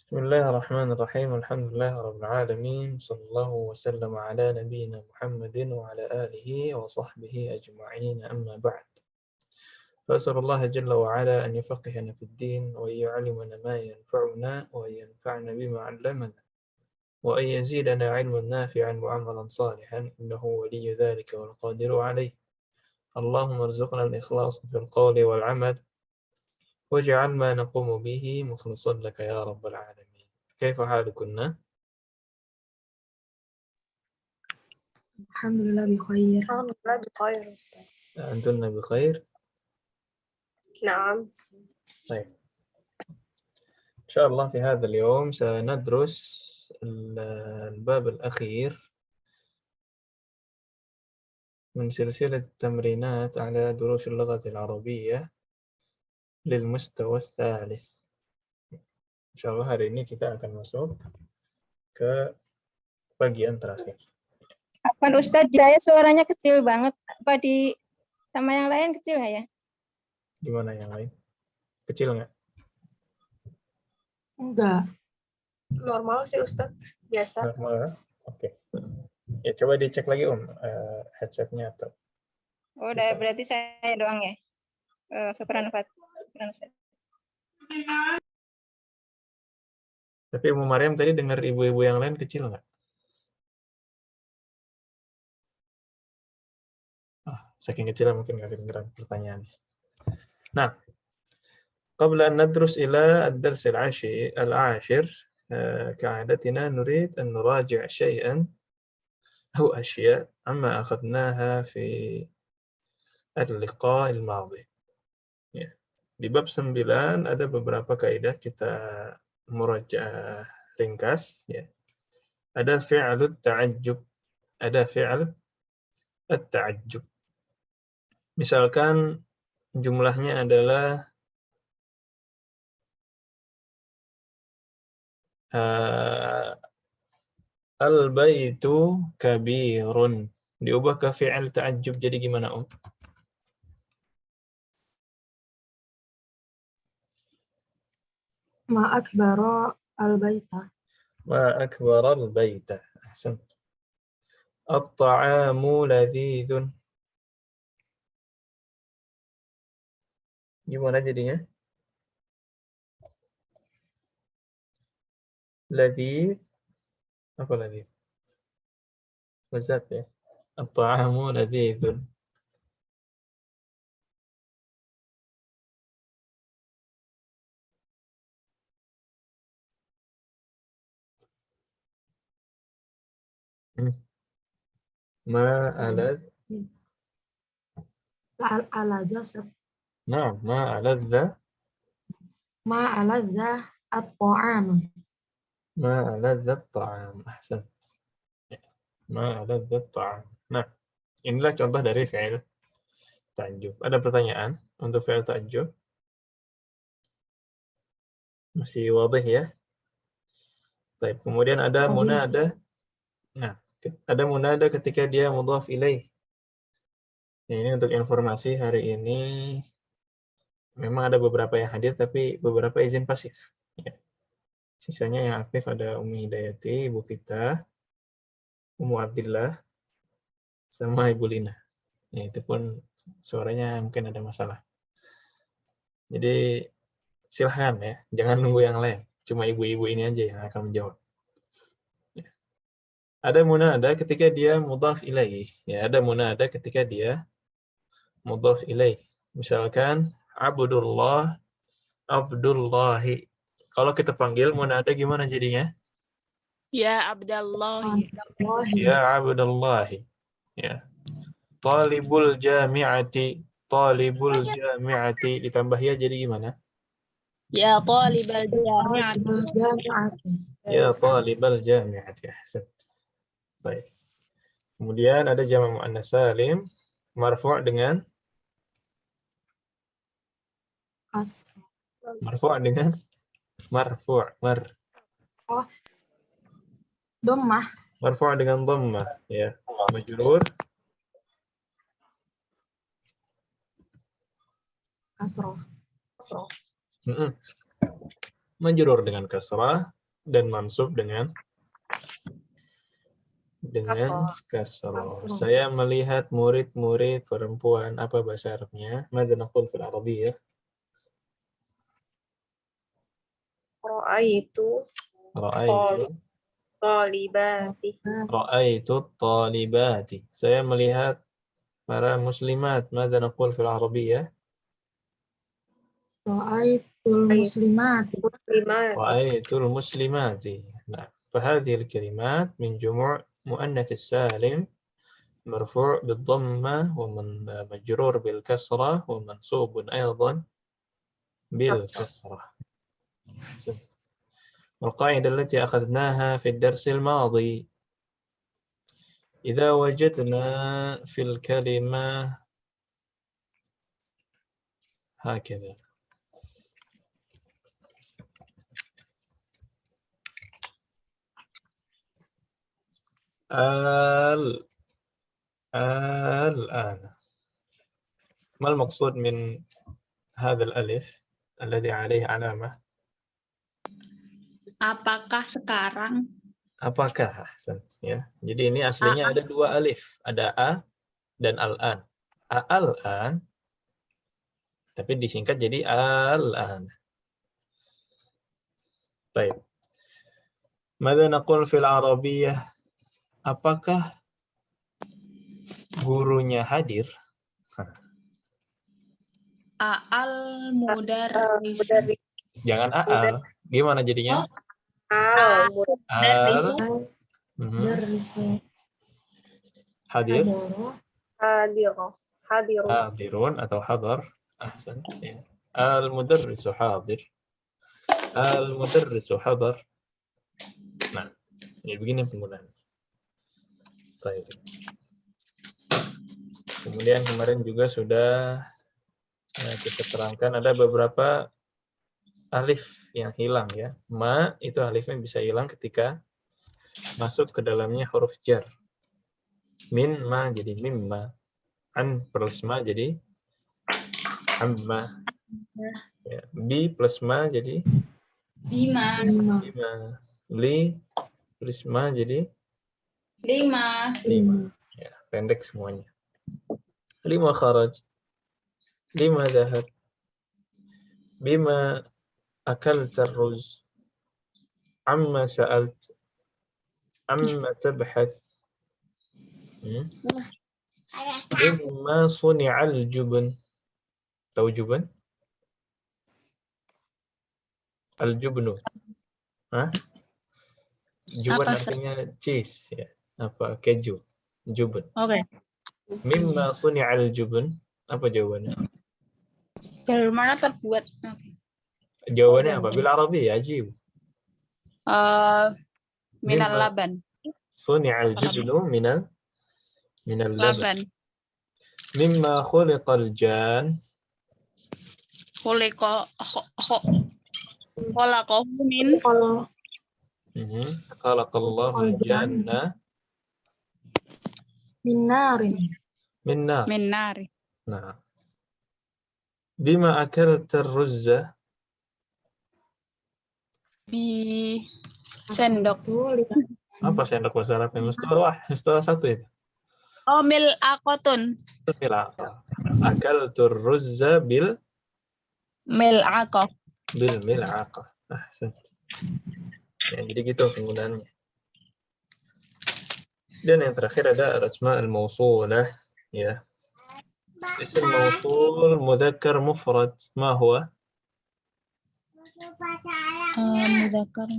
Bismillahirrahmanirrahim. Alhamdulillah rabbil alamin. Sallallahu wasallam ala nabiyyina Muhammadin wa ala alihi wa sahbihi ajma'in. Amma ba'd. فأسأل الله جل وعلا أن يفقهنا في الدين وأن يعلمنا ما ينفعنا وأن ينفعنا بما علمنا وأن يزيدنا علما نافعا وعملا صالحا إنه ولي ذلك والقادر عليه. اللهم ارزقنا الإخلاص في القول والعمل واجعل ما نقوم به مخلصا لك يا رب العالمين. كيف حالكن؟ الحمد لله بخير. الحمد لله بخير أستاذ. أنتن بخير؟ نعم. طيب، إن شاء الله في هذا اليوم سندرس الباب الأخير من سلسلة تمرينات على دروس اللغة العربية للمستوى الثالث. إن شاء الله hari ini kita akan masuk ke bagian terakhir. Apa Ustadz, saya suaranya kecil banget. Apa di sama yang lain kecil nggak ya? Gimana yang lain? Kecil nggak? Enggak. Normal sih Ustaz, biasa. Normal ya? Oke. Ya coba dicek lagi headsetnya atau. Oh, udah berarti saya doang ya. Syukran Ustaz. Tapi Ummu Maryam tadi dengar ibu-ibu yang lain kecil nggak? Saking kecilnya mungkin nggak kedengeran pertanyaannya. Nah, قبل أن ندرس إلى الدرس العاشر كعادتنا نريد أن نراجع شيئا أو أشياء عما أخذناها في اللقاء الماضي. Di bab 9 ada beberapa kaidah kita murajaah ringkas. Ada fi'lut ta'ajjub, ada fi'l at-ta'ajjub. Misalkan jumlahnya adalah al-baitu kabirun. Diubah ke fi'il ta'ajjub jadi gimana, Om? Ma akbara al-baita. Ma akbara al-baita. Ahsan. At-ta'amu ladhidun. Gimana jadinya? Ladhid. Apa ladhid? Lezat ya. At-ta'amu ladhidun. Ma alad. Al-aladha. Nah, ma aladha. Ma aladha at-ta'am. Ma aladha at-ta'am. Ahsan. Ma aladha at-ta'am. Nah, inilah contoh dari fi'il ta'ajjub. Ada pertanyaan untuk fi'il ta'ajjub? Masih wadih ya? Baik, kemudian ada munada. Nah, ada munada ketika dia mudhaf ilaih. Nah, ini untuk informasi hari ini memang ada beberapa yang hadir tapi beberapa izin pasif. Ya. Sisanya yang aktif ada Umi Hidayati, Ibu Vita, Ummu Abdillah, sama Ibu Lina. Ya, itu pun suaranya mungkin ada masalah. Jadi silahkan ya, jangan nunggu yang lain. Cuma ibu-ibu ini aja yang akan menjawab. Ya. Ada munada ketika dia mudhaf ilaih. Ya, ada munada ketika dia mudhaf ilaih. Misalkan Abdullah, Abdullahi. Kalau kita panggil munada gimana jadinya? Ya Abdallahi. Ya Abdullahi. Ya. Talibul jami'ati. Talibul jami'ati. Ditambah ya jadi gimana? Ya talibal jami'ah. Ya talibal jami'ati. Baik. Kemudian ada jamak muannas salim marfu' dengan Dhammah. Marfu' dengan dhammah ya. Majrur Kasrah. majrur dengan kasrah dan mansub dengan kasroh. Saya melihat murid-murid perempuan. Apa bahasa Arabnya? Mada naqul fil Arabiyyah? Ra'aitu talibati. Ra'aitu talibati. Saya melihat para muslimat. Mada naqul fil Arabiyyah? Ra'aitul muslimati. رأيت المسلمات. نعم. فهذه الكلمات من جموع مؤنث السالم مرفوع بالضمة ومن مجرور بالكسرة ومنصوب أيضا بالكسرة. والقاعدة التي أخذناها في الدرس الماضي إذا وجدنا في الكلمة هكذا الآن ما المقصود من هذا الألف الذي عليه علامة؟ Apakah sekarang? Apakah? Ya. Jadi ini aslinya ada dua alif, ada a dan al-an. Al-an, tapi disingkat jadi al-an. Baik. Mada naqul fil Arabiyyah? Apakah gurunya hadir? Al mudarris. Jangan al. Gimana jadinya? Al Al. Darrisu. Hadir. hadirun. Hadirun atau hadar. Ahsan. Ya. Al-mudarrisu hadir. Al-mudarrisu hadar. Nah, ya begini penggunaan. Baik. Kemudian kemarin juga sudah kita terangkan ada beberapa alif yang hilang ya. Ma itu alifnya bisa hilang ketika masuk ke dalamnya huruf jar. Min ma jadi mimma. An plus ma jadi amma. Ya. Bi plus ma jadi Bima. bima. Li plus ma jadi Lima. Ya, pendek semuanya. Lima kharaj. Lima dhahab. Bima akalta ruz. Amma sa'alt. Amma tabhath. Mimma suni'al jubun. Tahu jubun? Al-jubnu. Hah? Jubun Apa, artinya cheese ya. Apa keju. Jubun. Oke. Mimma suni'al jubun. Apa jawabannya? Dari mana terbuat? Jawabannya apa? Bil Arabi ya, ajib. Minal Mimma laban. suni'al jubnu minal laban. Laban. Mimma khuliqal jan. Kholaqahu min. Khalaqallahu janna Minarin. min nar. Min nari. Nah. Bima akalta ruzza. Bi sendok. Apa sendok bahasa Arabnya? Mustalah satu itu. Oh, mil akotun. Bil aqal. Akaltu ruzza bil Mil'aqah. mil'aqah. Ya, jadi gitu penggunaannya. Dan yang terakhir ada al-asma al-mawsulah ya. Isim mawsul mudzakkar mufrad. Ma huwa? Mudzakkar.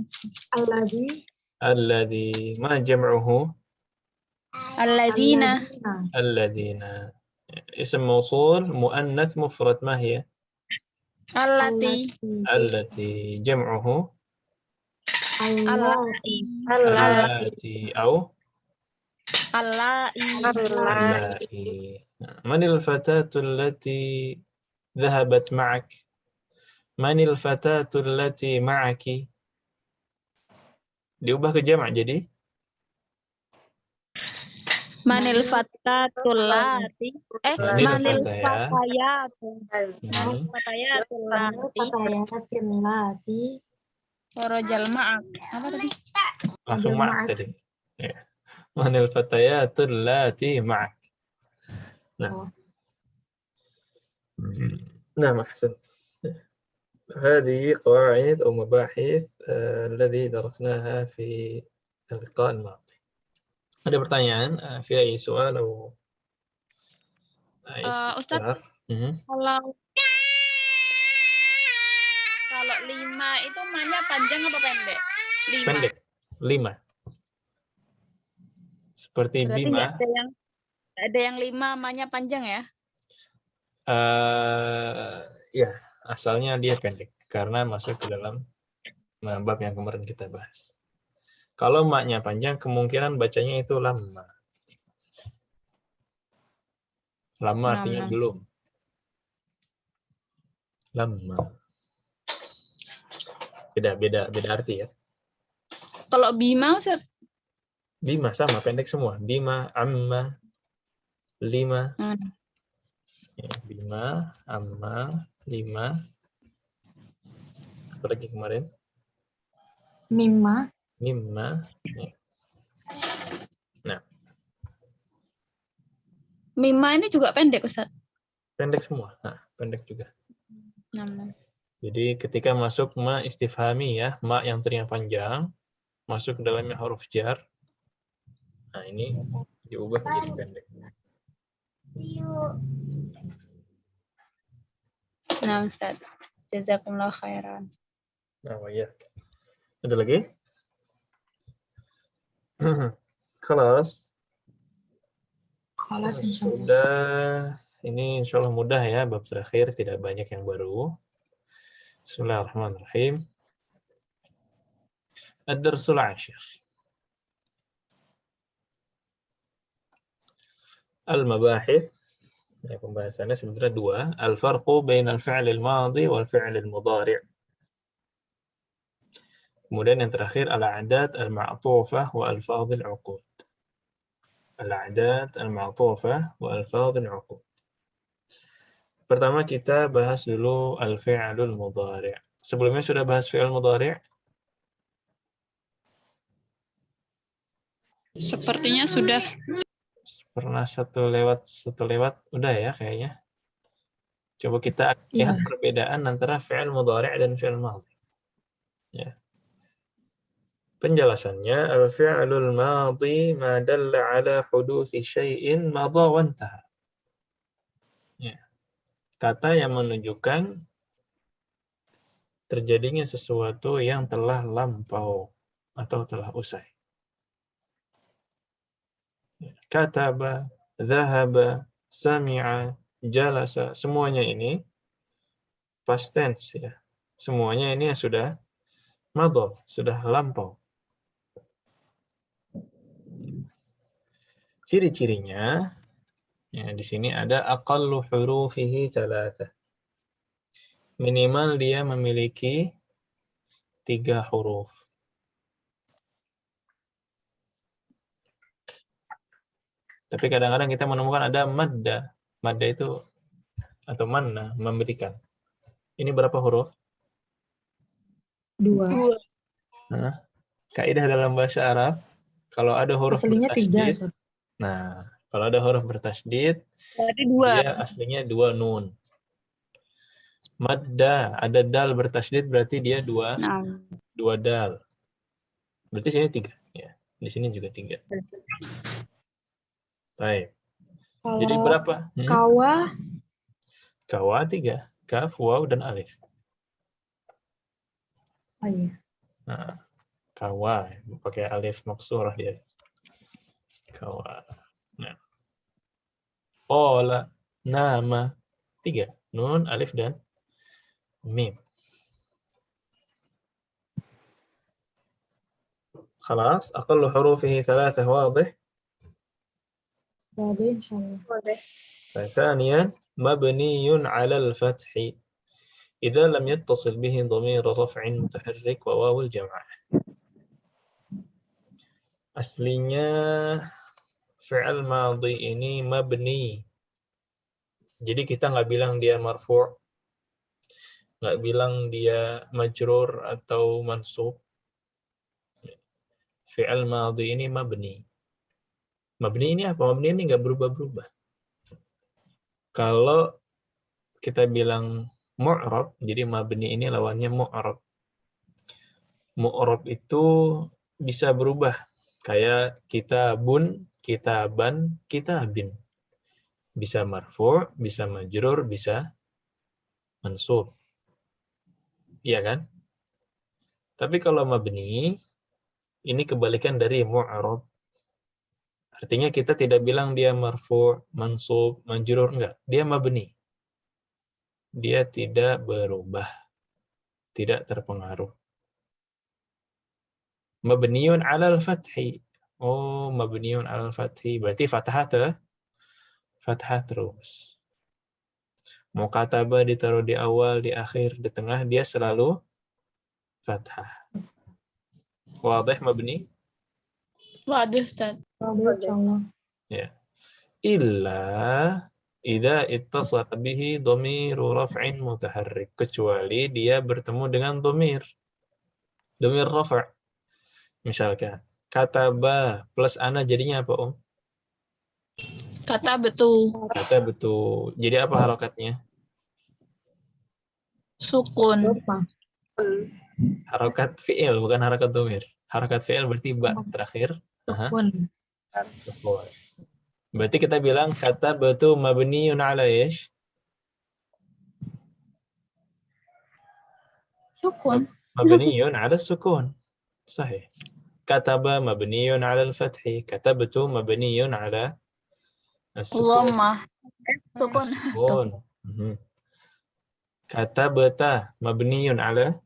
Alladhi. Ma jam'uhu? Alladzina. Alladzina. Isim mawsul muannath mufrad. Ma hiya? Allati. Allati. Jam'uhu? Allati. Allati. Au? Allai. من الفتاة التي ذهبت معك؟ من الفتاة التي معك؟ Diubah ke jamak jadi? Manil fatatul lati. Manil fatayatu. Manil fatayatul lati. Warajal ma'ak. Apa tadi? Langsung Manil ma'ak ma'ak. tadi. Ya. Manil fatayatul lati ma'ak. Nah. Oh. Nah, أحسنت. هذه قواعد أو مباحث الذي درسناها في اللقاء الماضي. Ada pertanyaan? في أي سؤال أو أي Ustaz, استفسار؟ kalau 5 itu ma-nya panjang apa pendek? 5. Pendek. 5. Seperti Berarti bima. nggak ada yang 5 ma-nya panjang ya? Ya, asalnya dia pendek karena masuk ke dalam bab yang kemarin kita bahas. Kalau maknya panjang, kemungkinan bacanya itu lama. Lama artinya belum. Lama. Beda arti ya. Kalau bima, Ustaz? Bima sama, pendek semua. Bima, amma, 5. Ya, bima, amma, 5. Apa lagi kemarin? Mimma. Ya. Nah. Mimma ini juga pendek, Ustaz? Pendek semua. Nah, pendek juga. 6. Jadi ketika masuk ma istifhami ya, ma yang tadinya panjang, masuk ke dalamnya huruf jar. Nah, ini diubah menjadi pendek. Nah, Ustaz. Jazakumullah khairan. Nah, ya. Ada lagi? Kelas. Khalas insyaallah. Sudah. Ini insyaallah mudah ya, bab terakhir, tidak banyak yang baru. Bismillahirrahmanirrahim. Ad-darsul 10. Al-mabahith. Ya, pembahasannya sebenarnya 2. Al-farqu bainal fi'lil madhi wal fi'lil mudhari'. Kemudian yang terakhir al-a'dad al-ma'tufah wa alfadhil 'uqud. Al-a'dad al-ma'tufah wa alfadhil 'uqud. Pertama kita bahas dulu al-fi'lul mudhari'. Sebelumnya sudah bahas fi'il mudhari'? Sepertinya sudah. Pernah satu lewat udah ya kayaknya. Coba kita lihat perbedaan antara fi'il mudhari' dan fi'il madhi. Ya. Penjelasannya al-fi'lul madhi ma dalla ala huduthi syai'in madha wa intaha. Ya. Kata yang menunjukkan terjadinya sesuatu yang telah lampau atau telah usai. Kataba, dhahaba, sami'a, jalasa, semuanya ini past tense ya. Semuanya ini sudah madha, sudah lampau. Ciri-cirinya ya di sini ada aqallu hurufihi 3. Minimal dia memiliki 3 huruf. Tapi kadang-kadang kita menemukan ada madda. Madda itu atau manna, memberikan. Ini berapa huruf? 2. Nah, kaidah dalam bahasa Arab, kalau ada huruf Aslinya 3. bertasydid, nah, kalau ada huruf bertasydid, dia aslinya 2 nun. Madda, ada dal bertasydid berarti dia 2 dal. Berarti sini 3 ya. Di sini juga 3. Baik. Jadi berapa? Kawa. Kawa 3. Kaf, waw, dan alif. Oh iya. Nah, kawa. Pakai alif maksurah dia. Kawa. Nah. Qala, nama. 3. Nun, alif, dan mim. خلاص أقل حروفه 3 واضح. واضح إن شاء الله. Boleh. ثانيا مبني على الفتح إذا لم يتصل به ضمير رفع متحرك وواو الجمع. Aslinya fi'il madhi ini mabni. Jadi kita nggak bilang dia marfu'. nggak bilang dia majrur atau mansub. Fi'il madhi ini mabni. Mabni ini apa? Mabni ini nggak berubah-berubah. Kalau kita bilang mu'rab, jadi mabni ini lawannya mu'rab. Mu'rab itu bisa berubah. Kayak kitabun, kitaban, kitabin. Bisa marfu', bisa majrur, bisa mansub. Iya kan? Tapi kalau mabni, ini kebalikan dari mu'rab. Artinya kita tidak bilang dia marfu', mansub, majrur, enggak. Dia mabni. Dia tidak berubah. Tidak terpengaruh. Mabniun 'alal fathi. Oh, mabniun 'alal fathi. Berarti fathah terus. Mukataba ditaruh di awal, di akhir, di tengah, dia selalu fathah. Wadih mabni? Waduh, Ustaz. Waduh, insyaallah. Ya. Illa idza ittasala bihi dhamiru raf'in mutaharrik. Kecuali dia bertemu dengan dhamir rafa'. Misalkan kataba plus ana jadinya apa, Om? Kata betul. Kata betul. Jadi apa harokatnya? Sukun. Lupa. Harokat fi'il, bukan harokat dhamir. Harokat fi'il berarti ba terakhir. Sukun. Sukun. Berarti kita bilang kata betul mabniun ala ish? Sukun. Mabniun ala sukun. Sahih. Kataba mabniun ala al-fathi. Katabtu mabniun ala as-sukun. Dhammah. Sukun. As-sukun. Katabta mabniun ala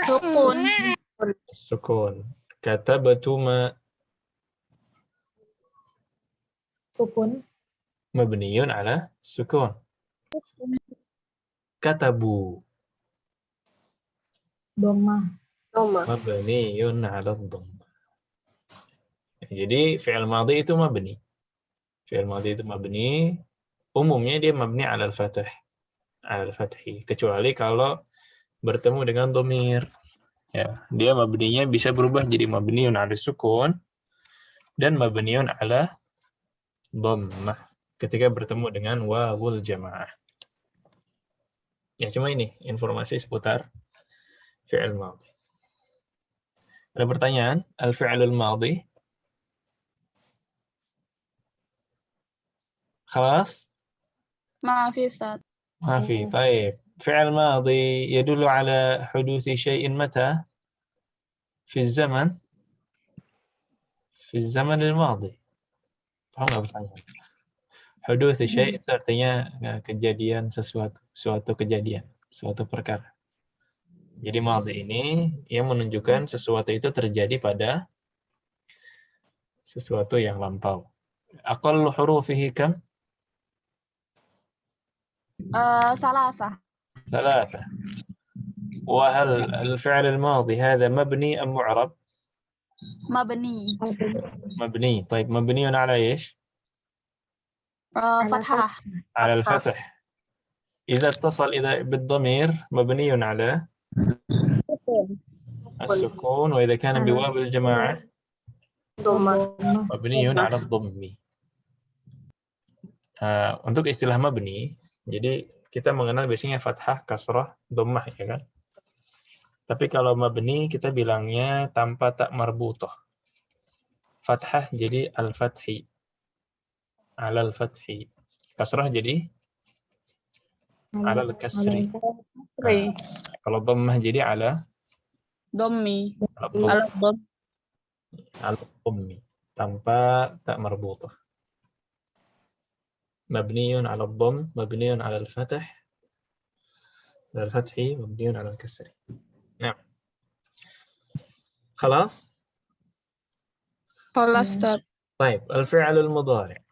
Sukun. as-sukun. Katabtu Sukun. mabniun ala sukun. Katabu Dhammah. mabniun ala dhammah. Jadi fi'il madhi itu mabni. Fi'il madhi itu mabni. Umumnya dia mabni ala al-fath. Ala al-fathi. Kecuali kalau bertemu dengan dhamir. Ya, dia mabninya bisa berubah jadi mabniun ala sukun dan mabniun ala dhammah ketika bertemu dengan wawul jamaah. Ya, cuma ini informasi seputar fi'il madhi. Ada pertanyaan? Al-fi'lul madhi. خلاص؟ ما في Ustaz. ما في. طيب. فعل ماضي يدل على حدوث شيء متى؟ في الزمن الماضي. Paham nggak pertanyaan? Huduth syai' itu artinya kejadian suatu kejadian, suatu perkara. Jadi madhi ini yang menunjukkan sesuatu itu terjadi pada sesuatu yang lampau. Aqallu hurufihi kam? ثلاثة. وهل الفعل الماضي هذا مبني أم معرب؟ مبني. مبني. طيب مبني على إيش؟ فتحة. على الفتح. إذا اتصل بالضمير مبني على السكون، وإذا كان بواو الجماعة مبني على الضم. Untuk istilah mabni, jadi kita mengenal biasanya fathah, kasrah, dhammah, ya kan? Tapi kalau mabni kita bilangnya tanpa tak marbutah. Fathah jadi al-fathi. Ala al-fathi. Kasrah jadi ala al-kasri. Kalau dhammah jadi ala ضمي. al-dhamm. على الضم. al-dhammi. Tanpa tak marbutah. مبني على الضم مبني على الفتح على الفتح مبني على الكسر. نعم. خلاص. خلاص Ustaz. طيب الفعل المضارع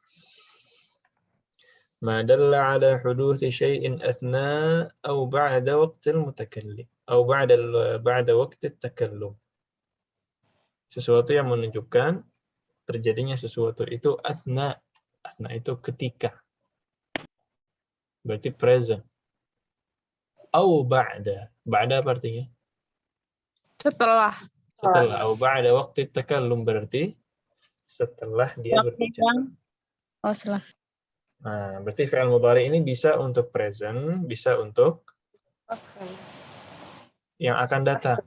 ما دل على حدوث شيء أثناء أو بعد وقت المتكلم أو بعد وقت التكلم. Sesuatu yang menunjukkan terjadinya sesuatu itu athna. Athna itu ketika. Berarti present. Au ba'da. Ba'da apa artinya? Setelah. Setelah. Au ba'da waqti takallum berarti setelah dia Waktu berbicara. yang setelah. Nah, berarti fi'il mudhari ini bisa untuk present, bisa untuk yang akan datang.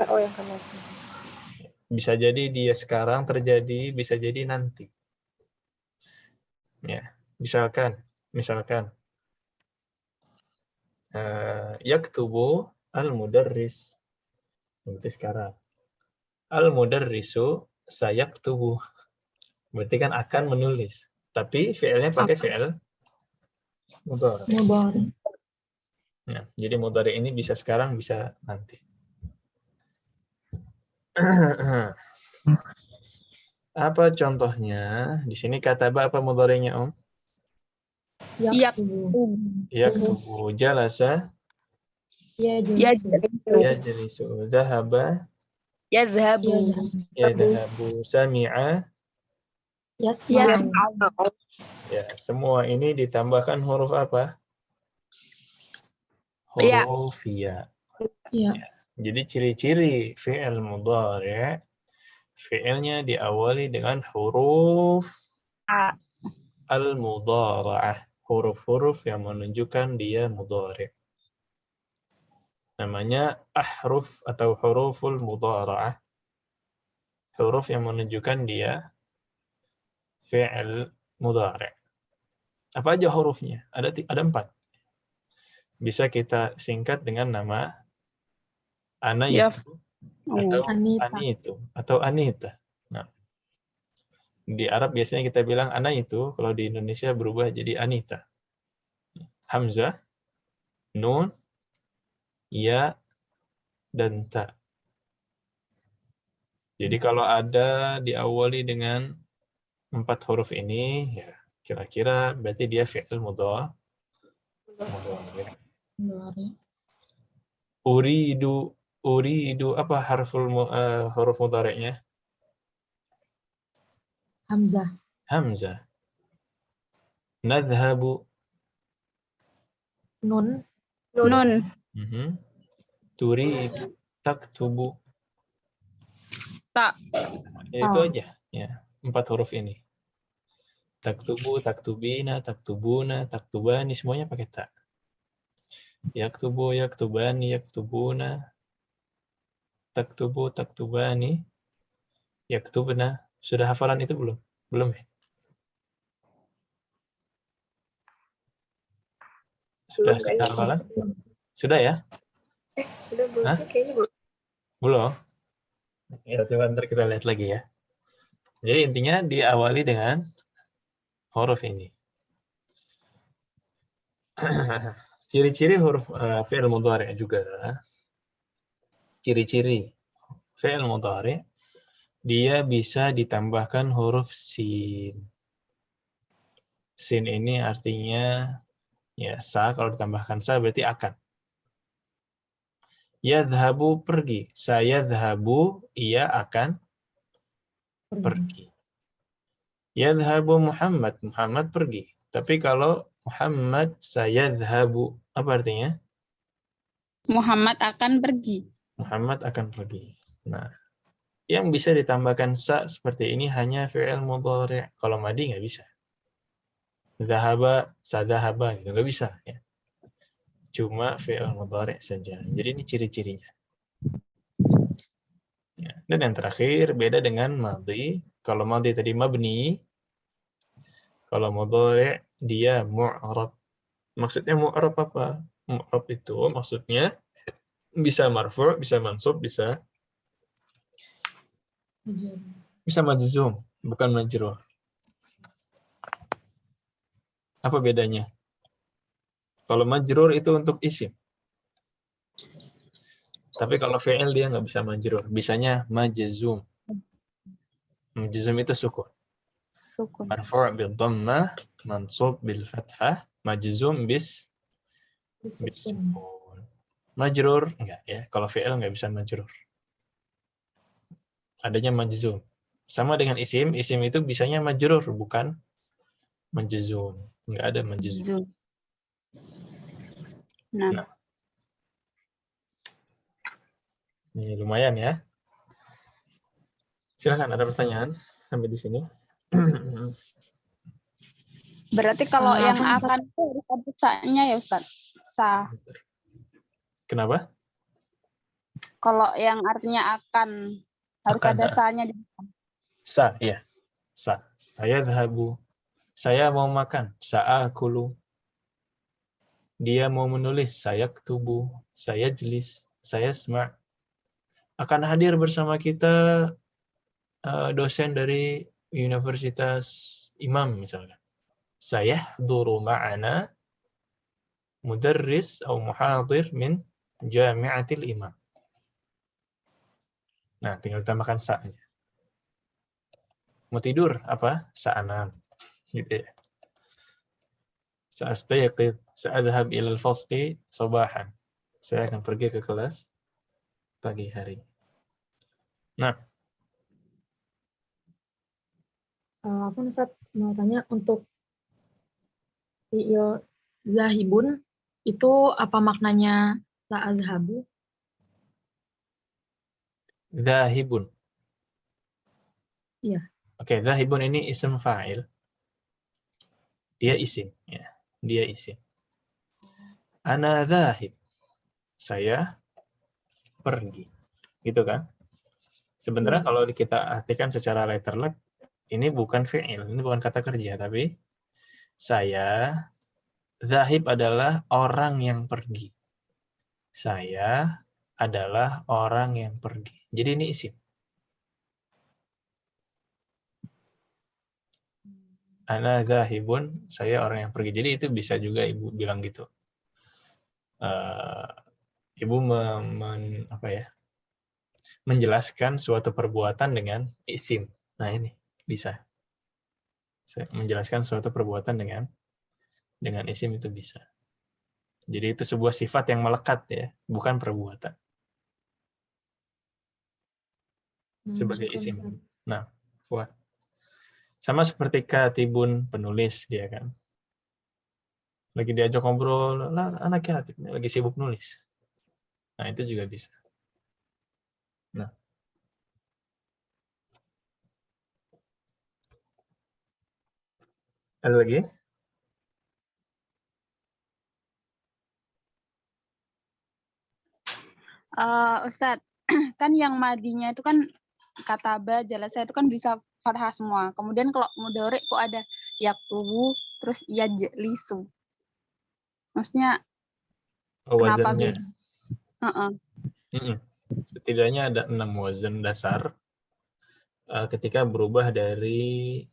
Oh, yang akan datang. Bisa jadi dia sekarang terjadi, bisa jadi nanti. Ya, misalkan yaktubu al-mudarris. Berarti sekarang. Al-mudarrisu sayaktubu. Berarti kan akan menulis. Tapi fi'ilnya pakai fi'il mudhari. Mudhari. Ya, jadi mudhari ini bisa sekarang, bisa nanti. Apa contohnya? Di sini kataba apa mudhari'nya, Om? Yaktubu. Yaktubu. Jalasa. Yajlisu. Yajlisu. Zahaba. Yazhabu. Yadhabu. Sami'a. Yasma'u. Ya, semua ini ditambahkan huruf apa? Ya. Huruf ya. Ya. Jadi ciri-ciri fi'il mudhari', fi'ilnya diawali dengan huruf A. al-mudhara'ah, huruf-huruf yang menunjukkan dia mudhari'. Namanya ahruf atau huruful mudhara'ah. Huruf yang menunjukkan dia fi'il mudhari'. Apa aja hurufnya? Ada 4. Bisa kita singkat dengan nama ana Ya. itu atau Anita. ani itu atau anita. Nah, di Arab biasanya kita bilang ana itu, kalau di Indonesia berubah jadi anita. Hamzah, nun, ya, dan ta. Jadi kalau ada diawali dengan 4 huruf ini, ya kira-kira berarti dia fi'il mudhari'. Mudhari. Uridu apa huruf mudhari'nya? Hamzah. Hamzah. Nadhhabu. Nun. Nun. Turidu. Taktubu. Tak. Ya, itu aja. Ya, 4 huruf ini. Taktubu, taktubina, taktubuna, taktubani, semuanya pakai ta. Yaktubu, yaktubani, yaktubuna, taktubu, taktubani, yaktubna. Sudah hafalan itu belum? Belum ya? Sudah hafalan? Sudah ya? Udah belum sih kayaknya belum. Belum? Ya, coba ntar kita lihat lagi ya. Jadi intinya diawali dengan huruf ini. Ciri-ciri huruf fi'il mudhari' juga. Ciri-ciri fi'il mudhari', dia bisa ditambahkan huruf sin. Sin ini artinya ya sa, kalau ditambahkan sa berarti akan. Yadhhabu pergi. Sayadhhabu, ia akan pergi. Yadhhabu Muhammad, Muhammad pergi. Tapi kalau Muhammad sayadhhabu, apa artinya? Muhammad akan pergi. Muhammad akan pergi. Nah, yang bisa ditambahkan sa seperti ini hanya fi'il mudhari'. Kalau madi nggak bisa. Zahaba, sadahaba, gitu nggak bisa. Ya. Cuma fi'il mudhari' saja. Jadi ini ciri-cirinya. Ya. Dan yang terakhir, beda dengan madi. Kalau madi tadi mabni, kalau mudhari' dia mu'rab. Maksudnya mu'rab apa? Mu'rab itu maksudnya bisa marfu', bisa mansub, bisa majzum, bukan majrur. Apa bedanya? Kalau majrur itu untuk isim. Tapi kalau fi'il dia nggak bisa majrur. Bisanya majzum. Majzum itu sukun. Marfu' bil dhammah, mansub bil fathah, majzum bis sukun. Majrur enggak ya. Kalau fi'il nggak bisa majrur. Adanya majzum. Sama dengan isim itu bisanya majrur, bukan majzum. Enggak ada majzum. Nah. Ini lumayan ya. Silakan, ada pertanyaan sampai di sini. Berarti kalau yang Afwan, Ustaz. akan itu harus ada sa-nya ya Ustaz. Sa. Kenapa? Kalau yang artinya akan harus Akan, ada sa-nya di depan. Sa, ya. Sa. Saya dhahabu. Saya mau makan. Sa'akulu. Dia mau menulis. Saya ketubu. Saya jelis. Saya sma'. Akan hadir bersama kita dosen dari Universitas Imam misalnya. Saya duru ma'ana mudarris atau muhadir min Jami'atil Imam. Nah, tinggal tambahkan sa-nya. Mau tidur apa? Sa'anam. Gitu ya. Sa'astayqid, sa'adhab ilal fasli sabahan. Saya akan pergi ke kelas pagi hari. Nah, Afwan, Ustaz, mau tanya untuk fi'il zahibun itu apa maknanya sa'adhabu? dhahibun. Iya. Oke, dhahibun ini isim fa'il. Dia isim. Ya. Dia isim. Ana dhahib. Saya pergi. Gitu kan? Sebenarnya Ya. kalau kita artikan secara letterlek, ini bukan fi'il, ini bukan kata kerja, tapi saya, zahib adalah orang yang pergi. Saya adalah orang yang pergi. Jadi ini isim. Ana zahibun, saya orang yang pergi. Jadi itu bisa juga ibu bilang gitu. Ibu menjelaskan suatu perbuatan dengan isim. Nah ini bisa. Menjelaskan suatu perbuatan dengan isim itu bisa. Jadi itu sebuah sifat yang melekat ya, bukan perbuatan. Sebagai isim. Nah, buat. Sama seperti katibun, penulis dia kan. Lagi diajak ngobrol, anak katib lagi sibuk nulis. Nah, itu juga bisa. Nah. Ada lagi? Ustadz, kan yang madinya itu kan kataba, jalasa itu kan bisa fathah semua. Kemudian kalau mudhari kok ada yaktubu, terus yajlisu. Maksudnya kenapa Wazannya. beda? Setidaknya ada 6 wazan dasar ketika berubah dari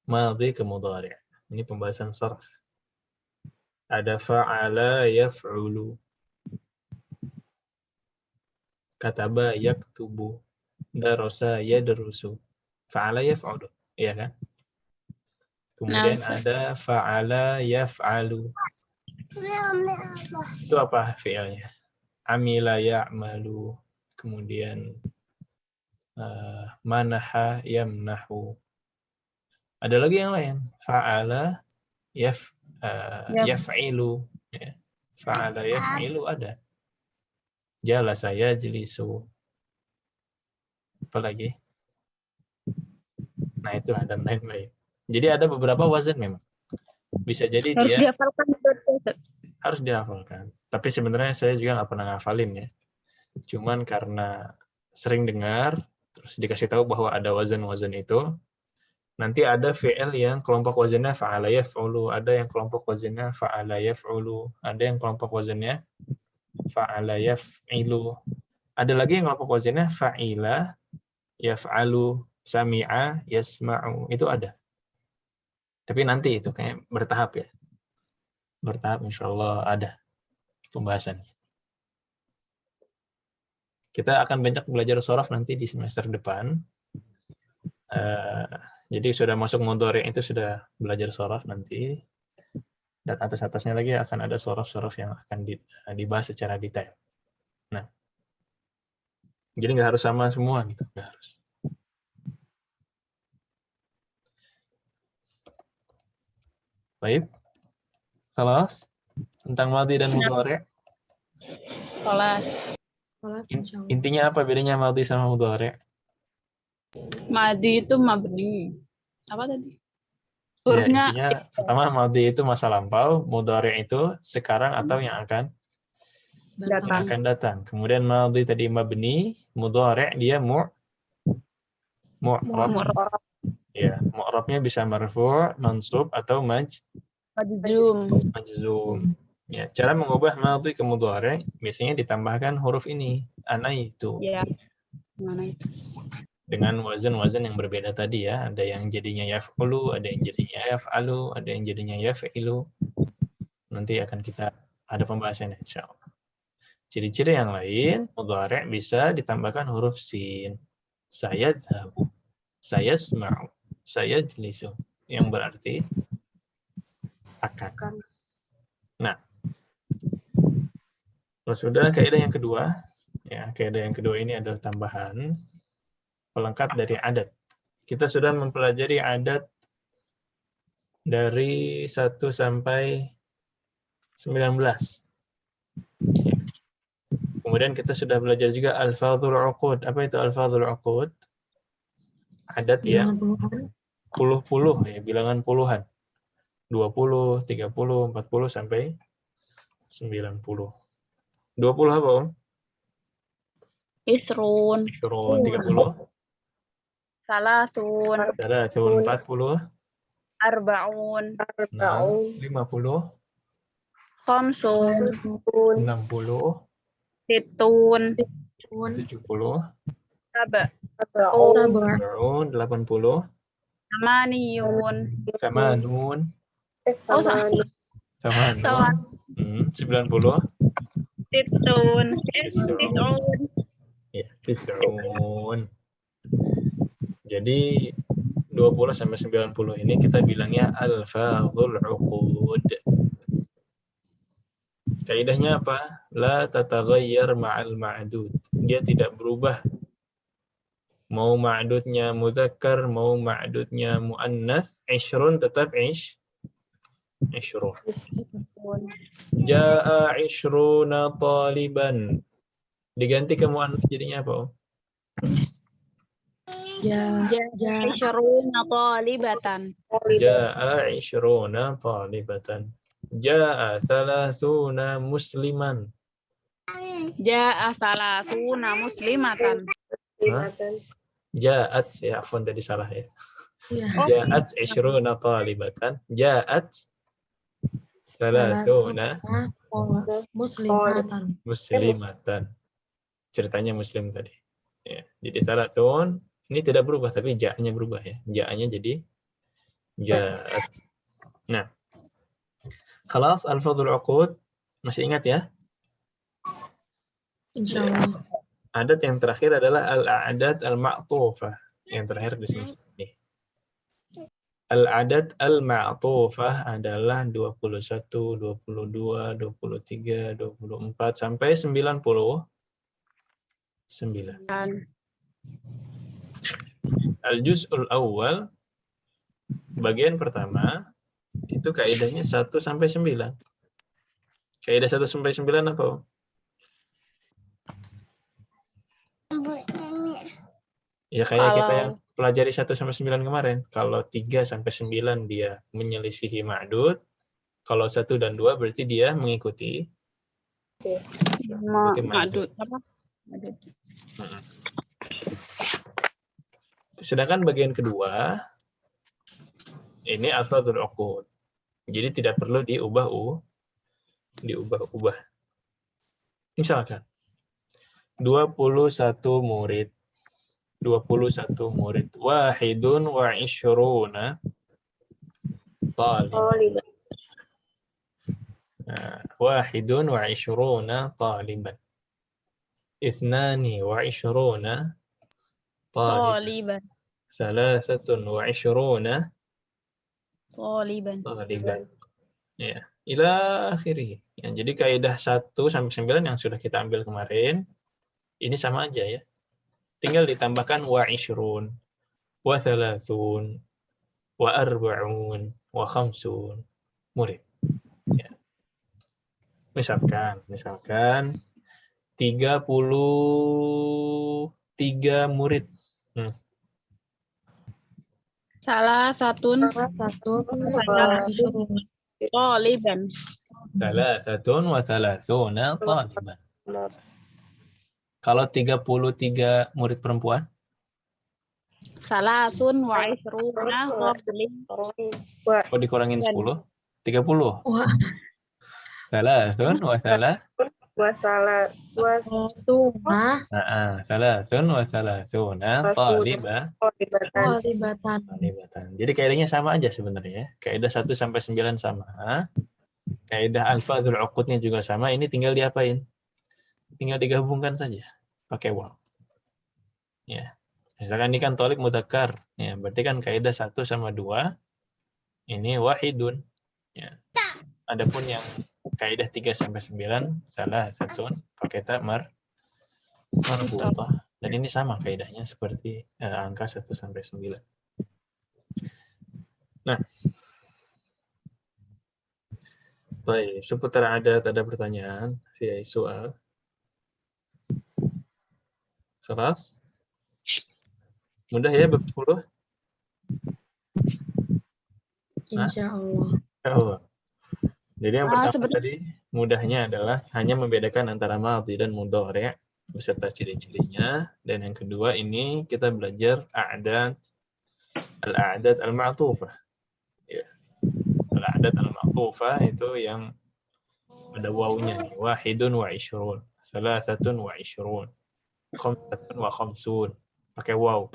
madhi ke mudhari'. Ini pembahasan sarf. Ada fa'ala yaf'ulu. Kataba yaktubu. Darasa yadrusu. Fa'ala yaf'ulu. Iya kan? Kemudian ada fa'ala yaf'alu. Itu apa fi'ilnya? Amila ya'malu. Kemudian manaha yamnahu. Ada lagi yang lain. Fa'ala yaf'ilu. Ya. Fa'ala yaf'ilu ada. Jalasa yajlisu. Apa lagi? Nah, itu ada lain-lain. Jadi ada beberapa wazan memang. Bisa jadi Harus dia dihafalkan. harus dihafalkan. Tapi sebenarnya saya juga nggak pernah ngafalin ya. Cuman karena sering dengar, terus dikasih tahu bahwa ada wazan-wazan itu, nanti ada fi'il yang kelompok wazannya fa'ala yaf'ulu, ada yang kelompok wazannya fa'ala yaf'ulu, ada yang kelompok wazannya fa'ala yaf'ilu. Ada lagi yang kelompok wazannya fa'ila yaf'alu, sami'a yasma'u. Itu ada. Tapi nanti itu kayak bertahap ya. Bertahap insyaallah ada pembahasannya. Kita akan banyak belajar shorof nanti di semester depan. Jadi sudah masuk mudhari' itu sudah belajar shorof nanti. Dan atas-atasnya lagi akan ada shorof-shorof yang akan dibahas secara detail. Nah, jadi nggak harus sama semua gitu, nggak harus. Baik, kelas tentang madhi dan mudhari'. Kelas. Kelas insya Allah. Intinya apa bedanya madhi sama mudhari'? Madi itu mabni. Apa tadi? Ya, Hurufnya intinya pertama madhi itu masa lampau, mudhari' itu sekarang atau yang akan Datang. datang. Kemudian madhi tadi mabni, mudhari' dia mu'rab. mu'rab, Ya, mu'rabnya bisa marfu', mansub atau majzum. Ya, cara mengubah madhi ke mudhari' biasanya ditambahkan huruf ini, anaitu. Ya. Mana itu? Dengan wazan-wazan yang berbeda tadi ya. Ada yang jadinya yaf'ulu, ada yang jadinya yaf'alu, ada yang jadinya yaf'ilu. Nanti akan kita ada pembahasannya insyaallah. Ciri-ciri yang lain, mudhari' bisa ditambahkan huruf sin. Saya dhahabu, saya sma'u, saya jelisu. Yang berarti akan. Nah, terus sudah kaidah yang kedua. Ya, kaidah yang kedua ini adalah tambahan pelengkap dari adat. Kita sudah mempelajari adat dari 1 sampai 19. Kemudian kita sudah belajar juga alfadhul uqud. Apa itu alfadhul uqud? Adat yang puluh-puluh ya, bilangan puluhan. 20, 30, 40 sampai 90. 20 apa, Om? Isrun, 30. salatun, 40. arbaun, 50. khamsun, 60. situn, 70. sab'un, 80. samaniyun, Samanun. Saman. 90. Situn, tis'un. Ya, tis'un. Jadi 20 sampai 90 ini kita bilangnya alfadhul uqud. Kaidahnya apa? La tataghayyar ma'al ma'dud. Dia tidak berubah. Mau ma'dudnya mudzakkar, mau ma'dudnya muannats, ishrun tetap ishrun. Ja'a ishruna taliban. Diganti ke muannats jadinya apa, Om? Isyruna talibatan. Ja'a ishruna talibatan. Ja'a thalathuna musliman. Ja'a salasuna muslimatan. Ja'at ya, afwan tadi salah ya. Iya. Ja'at ishruna talibatan. Ja'at thalathuna muslimatan. Ceritanya muslim tadi. Ya, jadi thalathun ini tidak berubah tapi ja-nya berubah ya. Ja-nya jadi ja'at. Nah, khalas alfadhul uqud masih ingat ya? Insyaallah. Adat yang terakhir adalah al-a'dad al-ma'tufah. Yang terakhir di sini. Al-'adad al-ma'tufah adalah 21, 22, 23, 24 sampai 99. Al-juz'ul awal bagian pertama itu kaidahnya 1 sampai 9. Kaidah 1 sampai 9 apa? Ya kayak kita yang pelajari 1 sampai 9 kemarin. Kalau 3 sampai 9 dia menyelisihi ma'dud. Kalau 1 dan 2 berarti dia mengikuti Ma'dud. Apa? Sedangkan bagian kedua ini alfadhul uqud. Jadi tidak perlu diubah-ubah. Misalkan 21 murid. Wahidun wa ishruna taliban. Wahidun wa ishruna taliban. Ithnani wa ishruna taliban. Thalathatun wa ishruna taliban. Ya, ila akhirih. Ya, jadi kaidah 1 sampai 9 yang sudah kita ambil kemarin ini sama aja ya. Tinggal ditambahkan wa ishrun, wa thalathun, wa arba'un, wa khamsun murid. Ya. Misalkan 3 33 murid. Salah satun taliban. Salasatun wa salasuna taliban. Kalau 33 murid perempuan? Salasun wa isruna taliban. Oh, dikurangin 10? 30? Wah. Salasun wa Sumah salasun wa salasuna taliban. walibatan. Jadi kaidahnya sama aja sebenarnya. Kaidah 1 sampai 9 sama. Kaidah alfadzul uqudnya juga sama. Ini tinggal diapain? Tinggal digabungkan saja pakai waw. Ya. Misalkan ini kan tolik mudzakkar. Ya, berarti kan kaidah 1 sama 2 ini wahidun. Ya. Adapun yang kaidah 3 sampai 9 salah satun pakai ta marbutah. Dan ini sama kaidahnya seperti angka 1 sampai 9. Nah, baik, seputar ada pertanyaan via soal. Kelas? Mudah ya bab 10? Insya Allah. Oh. Jadi yang pertama sebenarnya- tadi mudahnya adalah hanya membedakan antara madhi dan mudhari' beserta ciri-cirinya, dan yang kedua ini kita belajar al-a'dad al-ma'tufah. Ya. Al-a'dad al-ma'tufah itu yang ada wawunya nih, wahidun wa ishrun, salasatun wa ishrun, khamsatun wa khamsun. Pakai waw.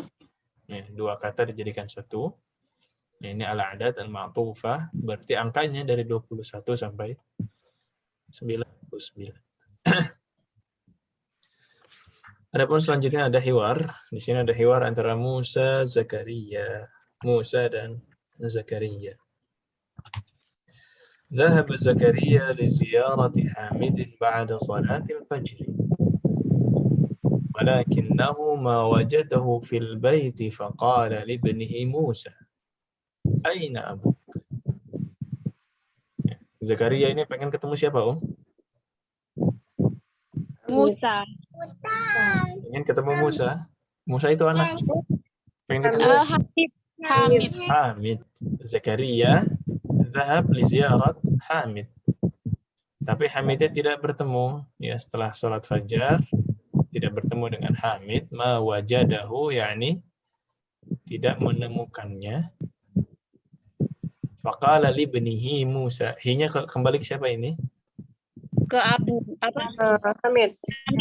Ya, dua kata dijadikan satu. Ini al-a'dad al-ma'tufah, berarti angkanya dari 21 sampai 99. Adapun selanjutnya ada hiwar. Di sini ada hiwar antara Musa, Zakaria. Musa dan Zakaria. ذهب زكريا لزيارة حامد بعد صلاة الفجر ولكنه ما وجده في البيت فقال لابنه موسى أين أبوك؟ Zakaria ini pengen ketemu siapa, Om? Musa. Ingin ketemu Musa. Musa itu anak. Pengen ketemu Hamid. Zakaria zahab li ziyarat Hamid. Tapi Hamidnya tidak bertemu ya setelah sholat fajar, tidak bertemu dengan Hamid, ma wajadahu yakni tidak menemukannya. Faqala li ibnihi Musa. Hinya kembali ke siapa ini? Ke Abu Hamid.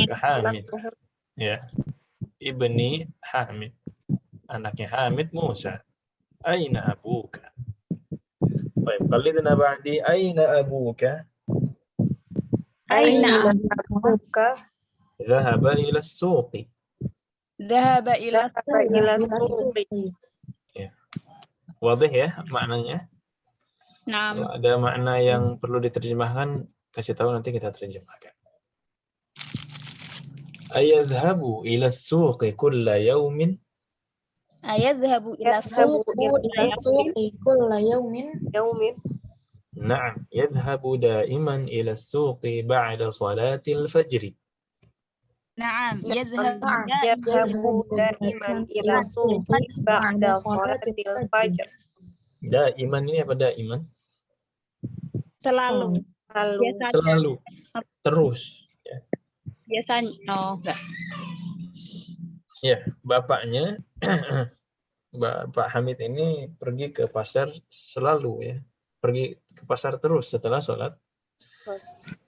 Ke Hamid. Ya. Ibni Hamid. Anaknya Hamid Musa. Aina abuka? Baik, qalidna ba'di aina abuka? Aina abuka? Dhahaba ila as-suqi. Dhahaba ila suqi. Ya. Wadih ya maknanya? Naam. Kalau ada makna yang perlu diterjemahkan, kasih tahu nanti kita terjemahkan. Ayadhhabu ila as-suqi kulla yawmin? Ayadhhabu ila suqi kulla yaumin. نعم يذهب دائما إلى السوق بعد صلاة الفجر. Naam, yadhhabu daiman ila suqi ba'da salatil fajr. Daiman ini apa daiman? Selalu. Selalu. Terus. Ya. Biasanya. Oh, enggak. Ya, bapaknya Bapak Hamid ini pergi ke pasar selalu ya. Pergi ke pasar terus setelah sholat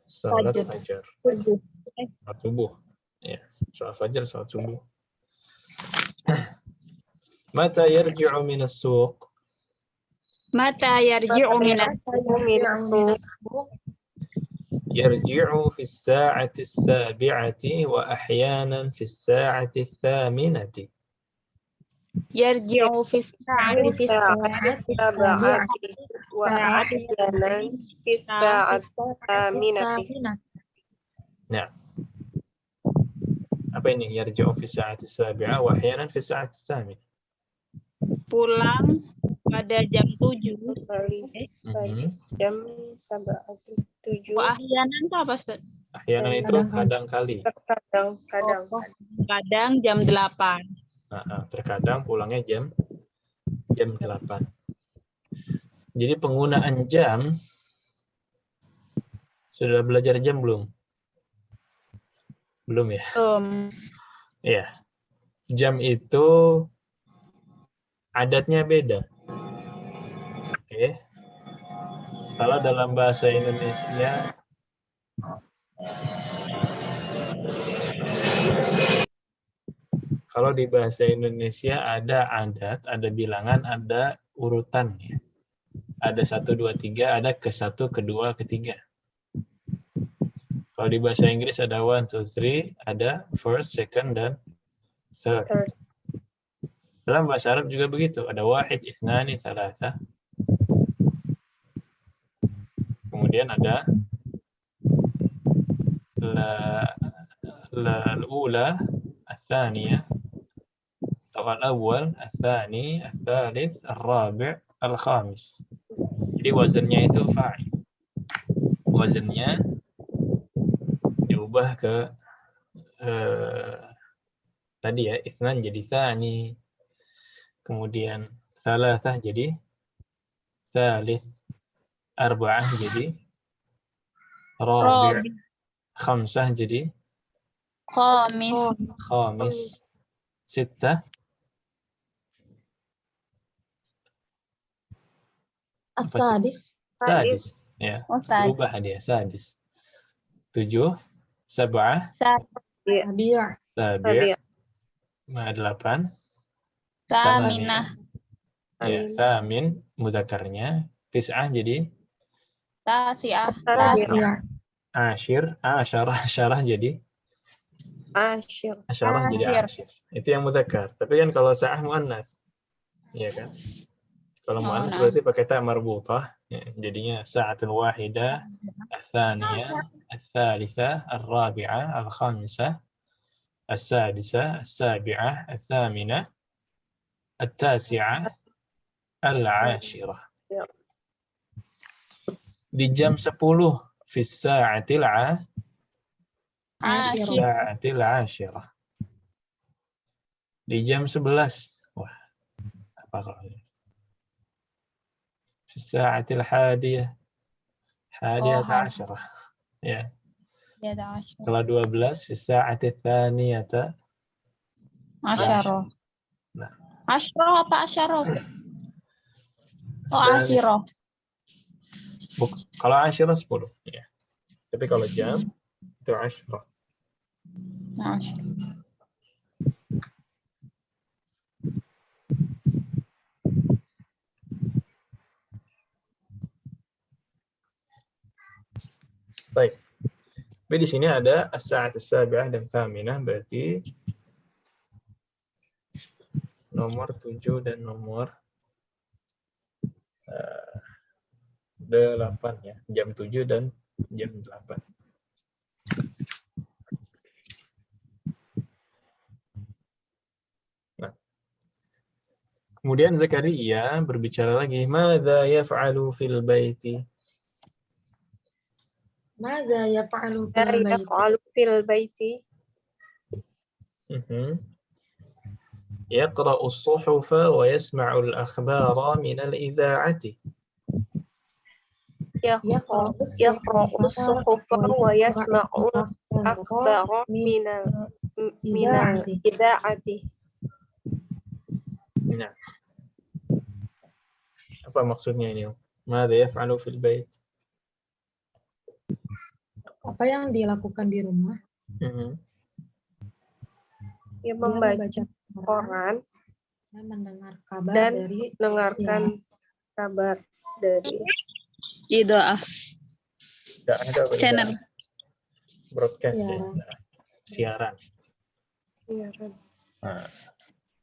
fajar. Sholat subuh. Ya, sholat fajar, sholat subuh. Mata yarji'u min as-suq? Mata yarji'u min as-suq? Yarji'u fi as-sa'ati as-sabi'ati wa ahyanan fi as-sa'ati ath-thaminati. Yarji'u fi as-sa'ati as-sabi'ati wa ahyanan fi as-sa'ati ath-thaminati. Nah. Apa ini? Yarji'u fi as-sa'ati as-sabi'ah wa ahyanan fi as-sa'ati ath-thaminah. Pulang pada jam 7. Jam 7. Wa ahyanan itu apa, Ustaz? Ahyanan itu kadang-kali. Kadang-kadang. Kadang jam 8. Terkadang pulangnya jam 8. Jadi penggunaan jam, sudah belajar jam belum? Belum ya? Iya. Jam itu adatnya beda. Oke. Kalau dalam bahasa Indonesia di bahasa Indonesia ada adat, ada bilangan, ada urutan ya. Ada 1, 2, 3, ada ke 1, ke 2, ke 3. Kalau di bahasa Inggris ada 1, 2, 3, ada first, second, dan third. Dalam bahasa Arab juga begitu, ada wahid, ithnani, thalatha. Kemudian ada al-ula, al-thaniyah, atau al-awwal, al-thani, al-thalith, al-rabi', al-khamis. Jadi wazannya itu fa'il. Wazannya diubah ke tadi ya, itsnan jadi tsani. Kemudian tsalatsah jadi tsalits. Arba'ah jadi rabi'. Khamsah jadi khamis. Sittah As-sadis. sadis. Ya, berubah dia sadis. 7, sab'ah, Sabi'. sabi', 8, Saminah. ya, samin muzakarnya, tis'ah jadi Tasi'ah. ashir, asyarah jadi asyarah jadi ashir. Itu yang muzakar. Tapi kan kalau sa'ah muannas, iya kan? Kalau muannas berarti pakai ta marbutah, ya, jadinya sa'atul wahidah, ats-tsaniyah, ats-tsalitsah, ar-rabi'ah, al-khamisah, as-sadisah, as-sabi'ah, ats-tsaminah, at-tasi'ah, al-ashirah. Di jam 10 fi sa'atil ashirah. Di jam 11. Wah, apa kalau ini? Fi sa'atil hadiyah ashirah. Ya. Kalau 12 fi sa'atil thaniyata Asyarah. Nah. Asyarah apa asyarah? Oh, asyirah. Kalau asyirah 10 ya. Tapi kalau jam itu asyirah. Baik. Tapi di sini ada as-sa'at as-sabi'ah dan thaminah, berarti nomor 7 dan nomor 8 ya. Jam 7 dan jam 8. Nah. Kemudian Zakaria berbicara lagi, madza yaf'alu fil baiti? Madza yaf'alu fil baiti? يقرأ الصحف ويسمع الأخبار من الإذاعة. يقرأ الصحف ويسمع الأخبار من الإذاعة. Nah. Apa maksudnya ini? Madza yaf'alu fil bait? Apa yang dilakukan di rumah? Dia membaca koran dan mendengar kabar dan dari mendengarkan kabar dari Idoah. Channel. Broadcast ya. Siaran. Nah,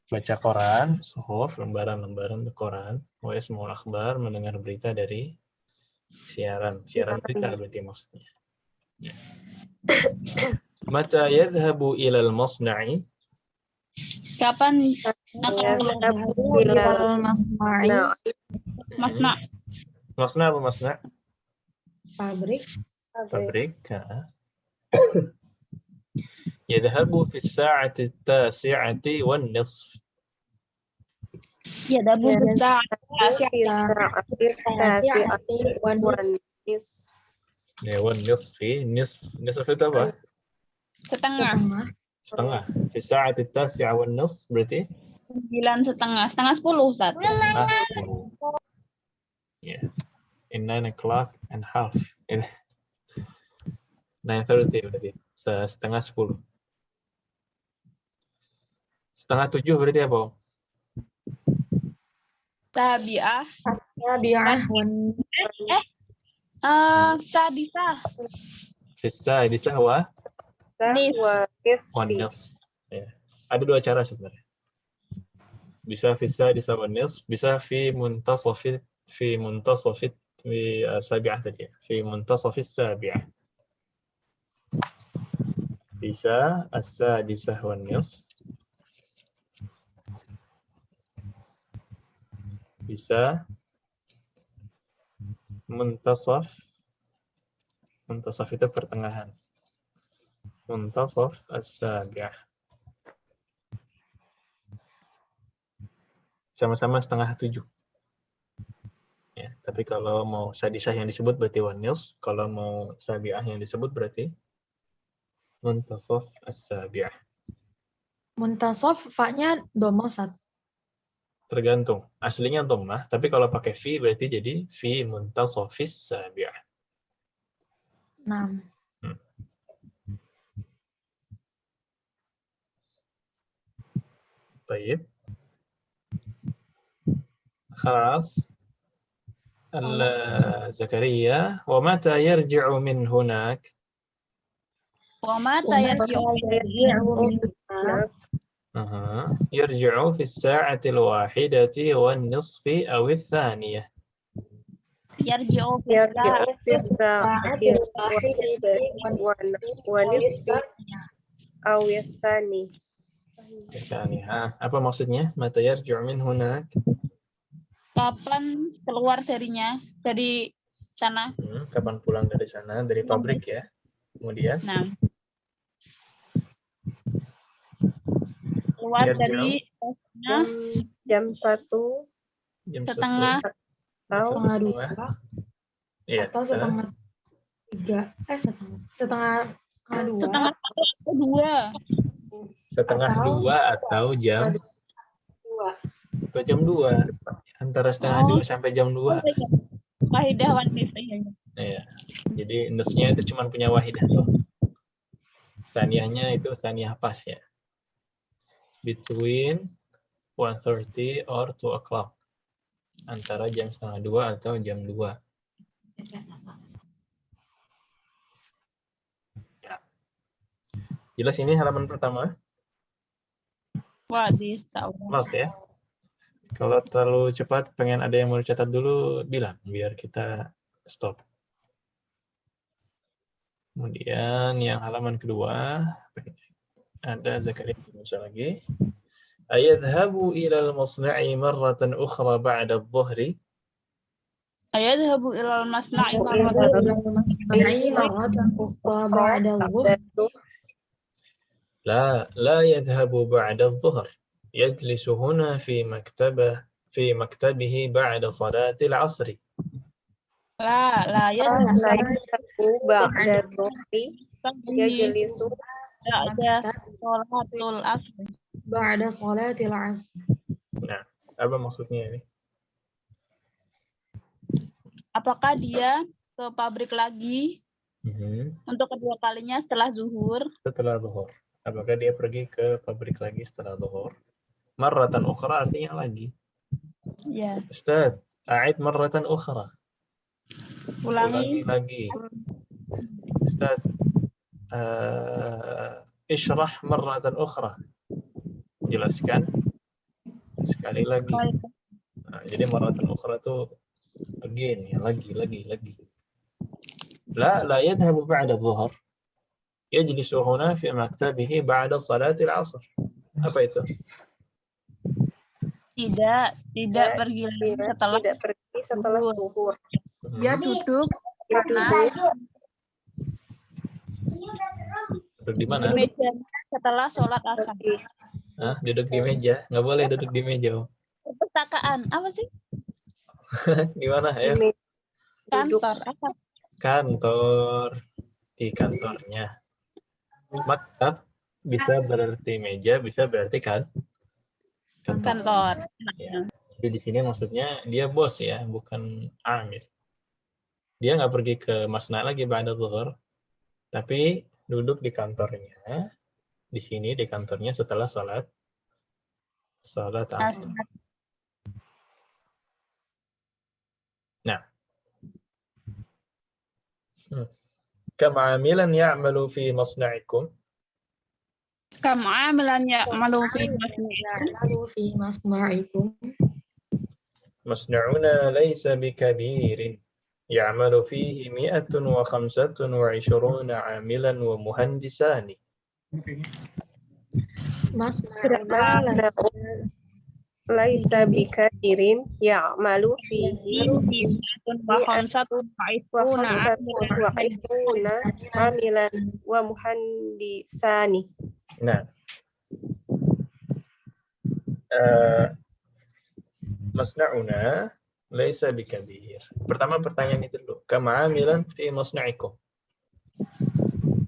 baca koran, suhuf, lembaran-lembaran koran, yasma'ul akhbar, mendengar berita dari siaran berita berarti maksudnya. Mata yadhhabu ilal masna'i? Kapan akan ilal masna'i? Masna apa masna? Pabrik. Pabrik. Yadhabu fi as-sa'ati at-tasi'ati wan-nisf. Yadhabu Ya. bisa Ya, wan-nisfi. Nisf itu apa? setengah. Setengah. Fi as-sa'ati at-tasi'a wan-nisf berarti 9 setengah. Setengah 10, Ustaz. setengah 10. Ya. In 9 o'clock and half. 9:30 berarti. Setengah 10. Setengah 7 berarti apa? Sabi'ah. Sadisah. Fista edisah wa Nisfi. wan-nisf. Ya. Ada dua cara sebenarnya. Bisa fista edisah wan-nisf, bisa fi muntasafit sabi'ah tadi. Fi muntasafit sabi'ah. Bisa as-sadisah wan-nisf. Bisa muntasaf itu pertengahan. Muntasaf as-sabi'ah. Sama-sama setengah 7. Ya, tapi kalau mau sadisah yang disebut berarti wan-nisf, kalau mau sabi'ah yang disebut berarti muntasaf as-sabi'ah. Muntasaf fa-nya dhamma, Ustaz. Tergantung. Aslinya dhammah, tapi kalau pakai fi berarti jadi fi muntasafis sabi'ah. 6. طيب. خلاص. زكريا ومتى يرجع من هناك؟ Wamata yarji'u. يرجع في الساعة الواحدة والنصف أو الثانية. Yarji'u في الساعة ونصف أو الثاني. Apa maksudnya? Mata yarji'u min hunak? Kapan keluar darinya? Dari sana. Kapan pulang dari sana? Dari pabrik ya. Kemudian? Nah. Keluar dari jam 1 setengah atau Setengah 2. Iya, Atau setengah 3. Setengah 2. Setengah 2. Setengah 2 atau jam 2. atau jam 2. Antara setengah 2 sampai jam 2. Wahidah wan-nisf. Iya. Jadi nusnya itu cuma punya wahidah doang. Saniyahnya itu saniyah pas ya. Between 1:30 or 2 o'clock. Antara jam setengah 2 atau jam 2. Ya. Jelas ini halaman pertama? Wah, tahu. Maaf ya. Kalau terlalu cepat, pengen ada yang mau dicatat dulu, bilang biar kita stop. Kemudian yang halaman kedua ada Zakaria lagi. Ayadhabu ila al-masna'i marratan ukhra ba'da adh-dhuhri. Ayadhabu ila al-masna'i marratan ukhra ba'da adh-dhuhr. لا يذهب بعد الظهر. يجلس هنا في مكتبه بعد صلاة العصر. لا يذهب بعد الظهر. يجلس بعد صلاة العصر. Nah, apa maksudnya ini? Apakah dia ke pabrik lagi untuk kedua kalinya setelah zuhur? Setelah zuhur. Apakah dia pergi ke pabrik lagi setelah zuhur? Marratan ukhra artinya lagi. Ya. Ustaz, a'id marratan ukhra. Ulangi lagi. Ustaz, ishrah marratan ukhra. Jelaskan sekali lagi. Nah, jadi marratan ukhra itu again, ya, lagi. لا يذهب بعد الظهر. يجلس هنا في مكتبه بعد صلاة العصر. Apa itu? Tidak pergi lagi setelah zuhur. Dia duduk Duduk di Di mana? mejanya setelah sholat asar. Hah? Duduk di meja. Nggak boleh duduk di meja. Perpustakaan. Apa sih? Di mana ya? Kantor. Apa? Kantor. Di kantornya. Maktab bisa berarti meja, bisa berarti kan? Kantor. Ya. Jadi di sini maksudnya dia bos ya, bukan amil. Dia nggak pergi ke masna lagi ba'da dhuhr, tapi duduk di kantornya. Di sini di kantornya setelah sholat asar. Nah, kam amilan ya'malu fi masna'ikum? Kam amilan ya'malu fi Ya'malu fi masna'ikum. Masna'una laysa bikabirin. Ya'malu fihi 125 amilan wa muhandisani. Masna'una laisa bikadirin ya'malu fihi wa khamsatun wa isruna amilan wa muhandisani. Nah, masna'una laisa bikabir. Pertama pertanyaan itu dulu. Kam amilan fi masna'ikum.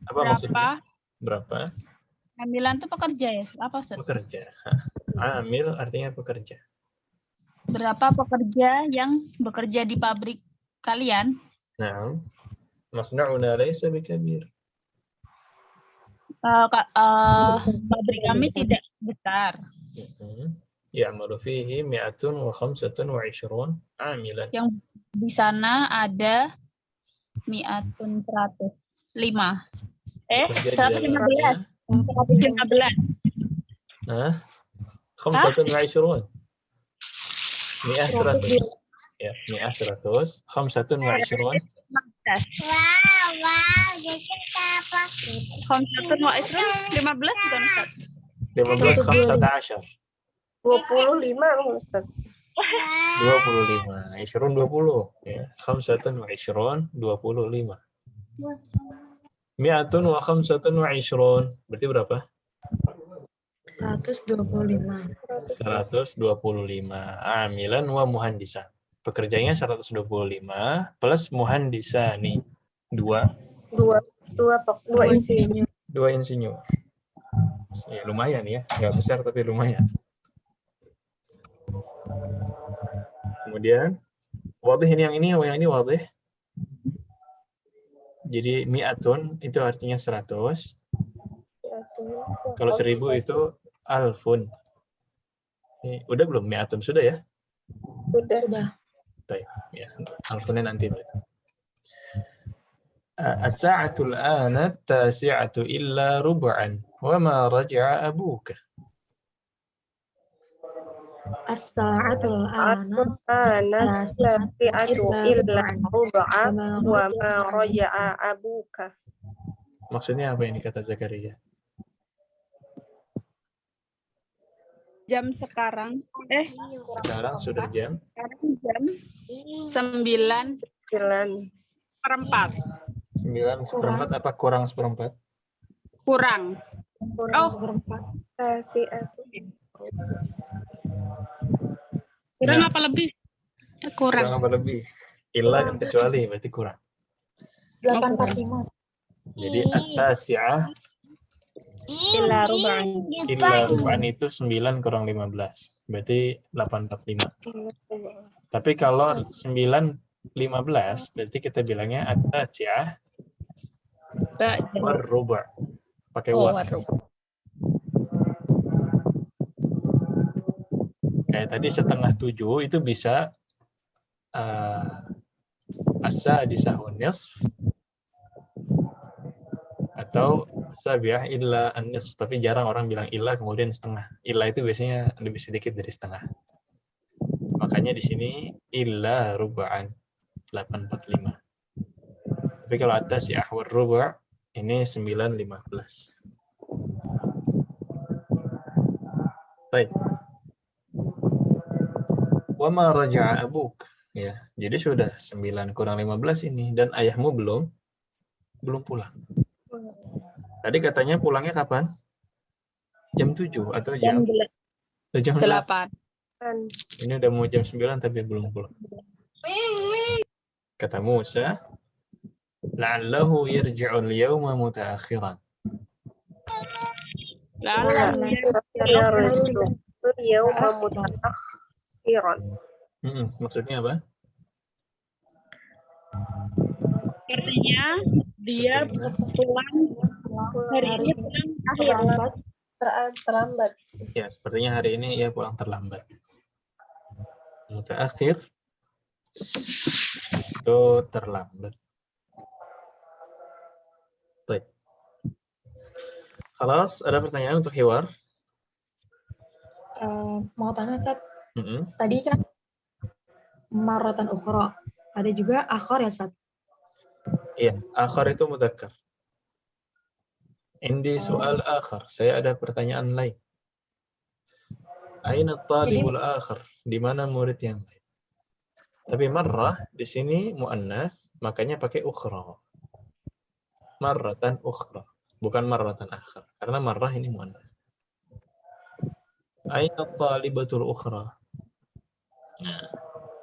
Apa maksudnya? Berapa? Amilan itu pekerja ya? Apa Ustaz? Pekerja. Amil artinya pekerja. Berapa pekerja yang bekerja di pabrik kalian? Nah, masna'una laisa bikabir. Pabrik kami tidak besar. Ya'malu fihi 125 amilan. Yang di sana ada 105. 115. 115. Nah, 25. 100. Ya, 100. 25. 15 bukan Ustaz? 15 15. 25 Ustaz. 25. 20 ya. 25 25. 125. Berarti berapa? 125. 125. Amilan wa muhandisan. Pekerjanya 125 plus muhandisani. Dua insinyur. Dua insinyur. Ya, lumayan ya. Nggak besar tapi lumayan. Kemudian wadih ini yang ini wadih. Jadi mi'atun itu artinya 100. Kalau 1000 itu alfun. Ini, udah belum mi'atun sudah ya? Sudah. Baik, ya. Alfunnya nanti berarti. As-sa'atul ana tasi'atu illa rub'an wa ma raja'a abuka. As-sa'atul ana tasi'atu illa rub'a wa ma raja'a abuka. Maksudnya apa ini kata Zakaria? Jam sekarang. Sekarang sudah jam? Sekarang jam 9:04. 9:04 apa kurang 1/4? Kurang. Tasi'atu. Kurang apa lebih? Kurang. Kurang apa lebih? Illa kan kecuali berarti kurang. 845. Jadi at-tasi'ah Illa rub'an. illa rub'an itu 9 kurang 15. Berarti 845. Tapi kalau 9:15 berarti kita bilangnya at-tasi'ah war ruba'. Pakai wa. Kayak tadi 6:30 itu bisa as-sadisah wan nisf atau sabiah illa an-nisf, tapi jarang orang bilang illa kemudian setengah. Illa itu biasanya lebih sedikit dari setengah. Makanya di sini illa ruba'an 845. Tapi kalau atas ya war ruba' ini 9:15. Baik. Wa ma raja'a abuk. Ya, jadi sudah 9 kurang 15 ini dan ayahmu belum pulang. Tadi katanya pulangnya kapan? Jam 7 atau jam 8? 8. Ini udah mau jam 9 tapi belum pulang. Kata Musa, la'allahu yarji'ul yawma mutaakhiran. Yauma mutaakhiran. Maksudnya apa? Artinya dia pulang hari ini pulang akhir. Terlambat. Ya, sepertinya hari ini ia pulang terlambat. Mutaakhir itu terlambat. Baik. Khalas, ada pertanyaan untuk Hiwar? Mau tanya, Ustaz. Tadi kan marratan ukhra. Ada juga akhar ya, Ustaz? Iya, akhar itu mudzakkar. Indi soal akhar. Saya ada pertanyaan lain. Aina talibul akhar? Di mana murid yang lain? Tapi marrah di sini muannas, makanya pakai ukhra. Marratan ukhra, bukan marratan akhar. Karena marrah ini muannas. Aina talibatul ukhra? Nah,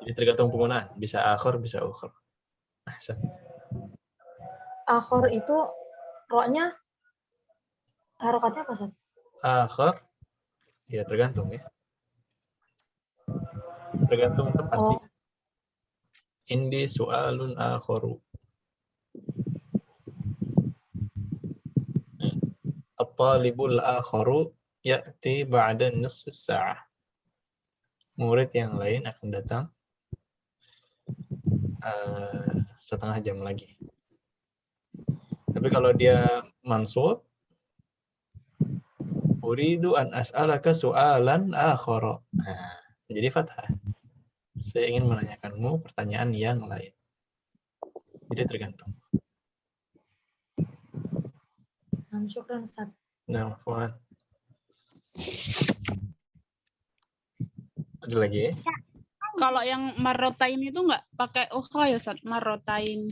jadi tergantung penggunaan. Bisa akhar, bisa ukhra. Akhar itu roknya harokatnya apa, Ustaz? Akhar, ya tergantung ya. Tergantung tempat. Oh. Indi soalun akharu. At-talibul akharu ya'ti ba'da nisf sa'ah. Murid yang lain akan datang setengah jam lagi. Tapi kalau dia mansub, uridu an as'alaka su'alan akhara. Nah, jadi fathah. Saya ingin menanyakanmu pertanyaan yang lain. Jadi tergantung. Syukran, Ustaz. Nah, Fuad. Ada lagi? Kalau yang marrotain itu nggak pakai ukhra ya, Ustaz? Marrotain.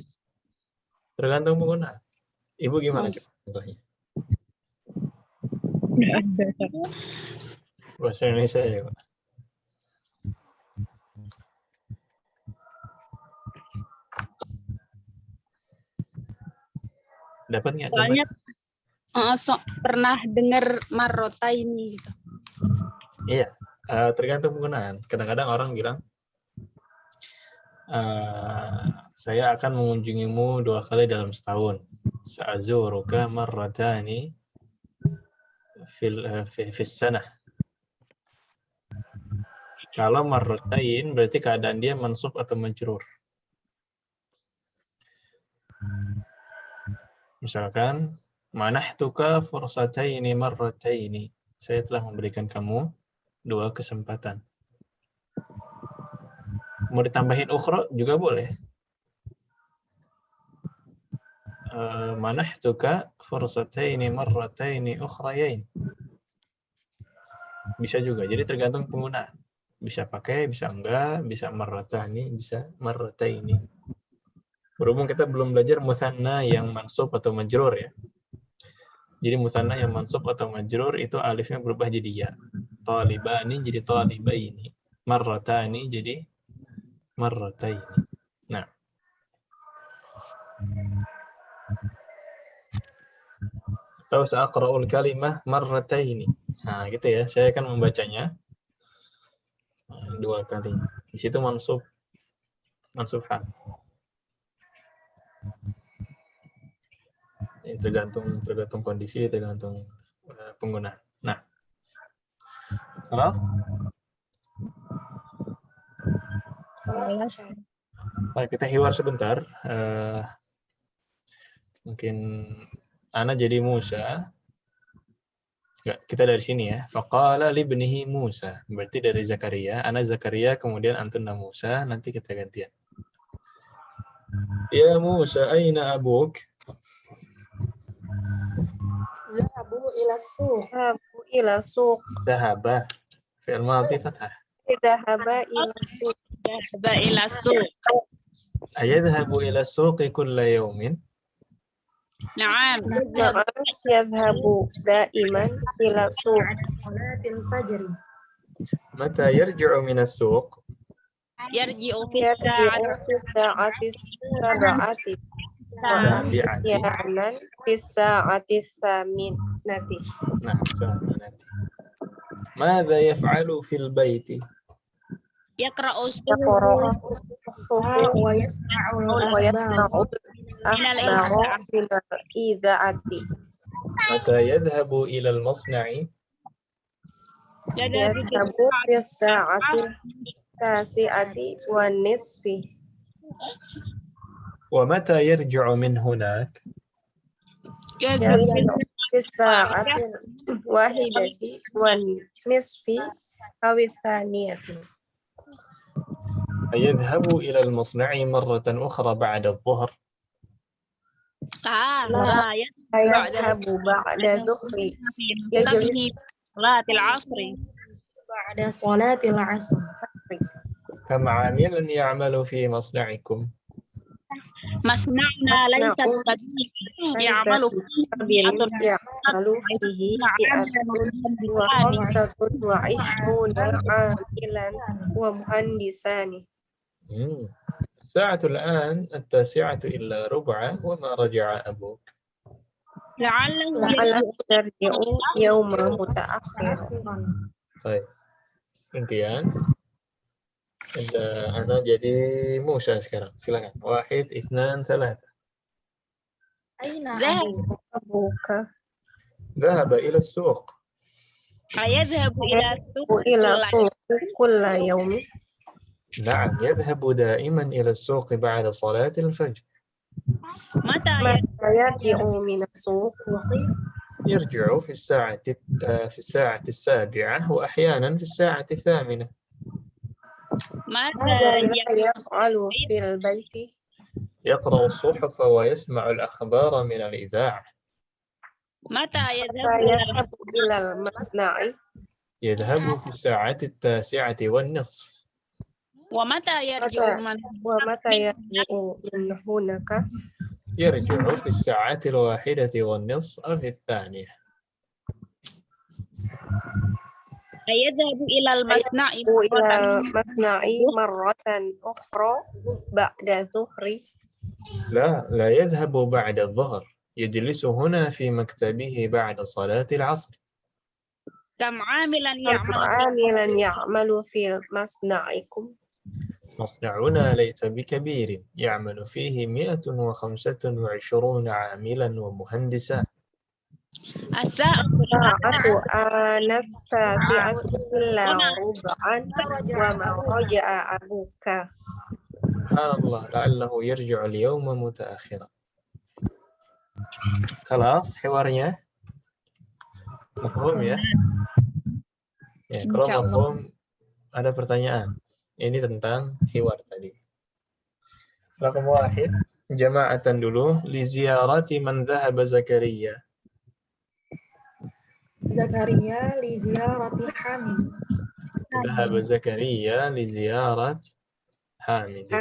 Tergantung penggunaan. Ibu gimana contohnya? Nggak ada. Bahasa Indonesia ya, Pak. Dapat nggak? Soalnya pernah dengar marrotaini gitu. Iya, tergantung penggunaan. Kadang-kadang orang bilang, saya akan mengunjungimu 2 kali dalam setahun. Sa'azuruka marratani fil sanah. Kalau marratain berarti keadaan dia mansub atau majrur. Misalkan, manahtuka fursataini marrataini. Saya telah memberikan kamu 2 kesempatan. Mau ditambahin ukhra juga boleh. Manahtuka fursataini marrataini ukhrayain. Bisa juga. Jadi tergantung penggunaan. Bisa pakai, bisa enggak, bisa marratani, bisa marrataini. Berhubung kita belum belajar musanna yang mansub atau majrur ya. Jadi musanna yang mansub atau majrur itu alifnya berubah jadi ya. Talibani jadi talibaini. Marratani jadi marrataini. Nah. Atau sa'aqra'ul kalimah marrataini. Nah, gitu ya. Saya akan membacanya 2 kali. Di situ mansub hal. Ya, tergantung kondisi, tergantung pengguna. Nah, kelas? Baik, kita hiwar sebentar. Mungkin Ana jadi Musa. Enggak, kita dari sini ya. Faqala libnihi Musa. Berarti dari Zakaria. Ana Zakaria, kemudian Antuna Musa. Nanti kita gantian. Ya Musa, aina abuk? Zahabu ila suq. Zahabu ila suq. Zahaba. Fi'il madhi fathah. Zahaba ila suq. Zahaba ila suq. Ayadhabu ila suqi kulla yawmin? Na'am. نعم يذهب دائما إلى السوق. صلاة الفجر. متى يرجع من السوق؟ Yarji'u fi يرجع في الساعة السابعة السابعة. وأحيانا في الساعة الثامنة. نعم فهمنا. ماذا يفعل في البيت؟ yaqra'u يقرأ ويسمع ويسمع الأخبار الأخبار من الإذاعة. متى يذهب إلى المصنع؟ يذهب في الساعة التاسعة والنصف. ومتى يرجع من هناك؟ يرجع في الساعة الواحدة والنصف أو الثانية. يذهب إلى المصنع مرة أخرى بعد الظهر. لا يذهب بعد الظهر. يجلس صلاة العصر بعد صلاة العصر. كم عاملا يعمل في مصنعكم؟ masna'na laysa ya'malu يعمل فيه 125 عاملا ومهندسان. الساعة الآن 9:45 وما رجع أبوك. la'allahu لعله يرجع يوما متأخرا. طيب impian Ana jadi Musa sekarang. Silakan. 1, 2, 3. أين أبوك ذهب إلى السوق. يذهب إلى السوق كل يوم. نعم يذهب دائما إلى السوق بعد صلاة الفجر. متى يرجع من السوق؟ يرجع في الساعة 7 وأحيانا في الساعة 8. ماذا يفعل في البيت؟ يقرأ الصحف ويسمع الأخبار من الإذاعة. متى يذهب إلى المصنع؟ يذهب في الساعة 9:30. ومتى يرجع من هناك؟ يرجع في الساعة 1:30 أو في 2. يذهب إلى المصنع مرة أخرى بعد الظهر. لا يذهب بعد الظهر. يجلس هنا في مكتبه بعد صلاة العصر. كم عاملا يعمل في مصنعكم؟ مصنعنا ليس بكبير، يعمل فيه 125 عاملا ومهندسا. الساعة آن 9:45 وما رجع أبوك. سبحان الله لعله يرجع اليوم متأخرا. خلاص حوارnya mafhum ya? Ya, kalau mafhum ada pertanyaan. Ini tentang hiwar tadi. Raqam 1 jama'atan dulu li ziyarati man dhahaba Zakaria. Zakaria li ziyarati Hamid. Dhahaba Zakaria li ziyarat Hamid.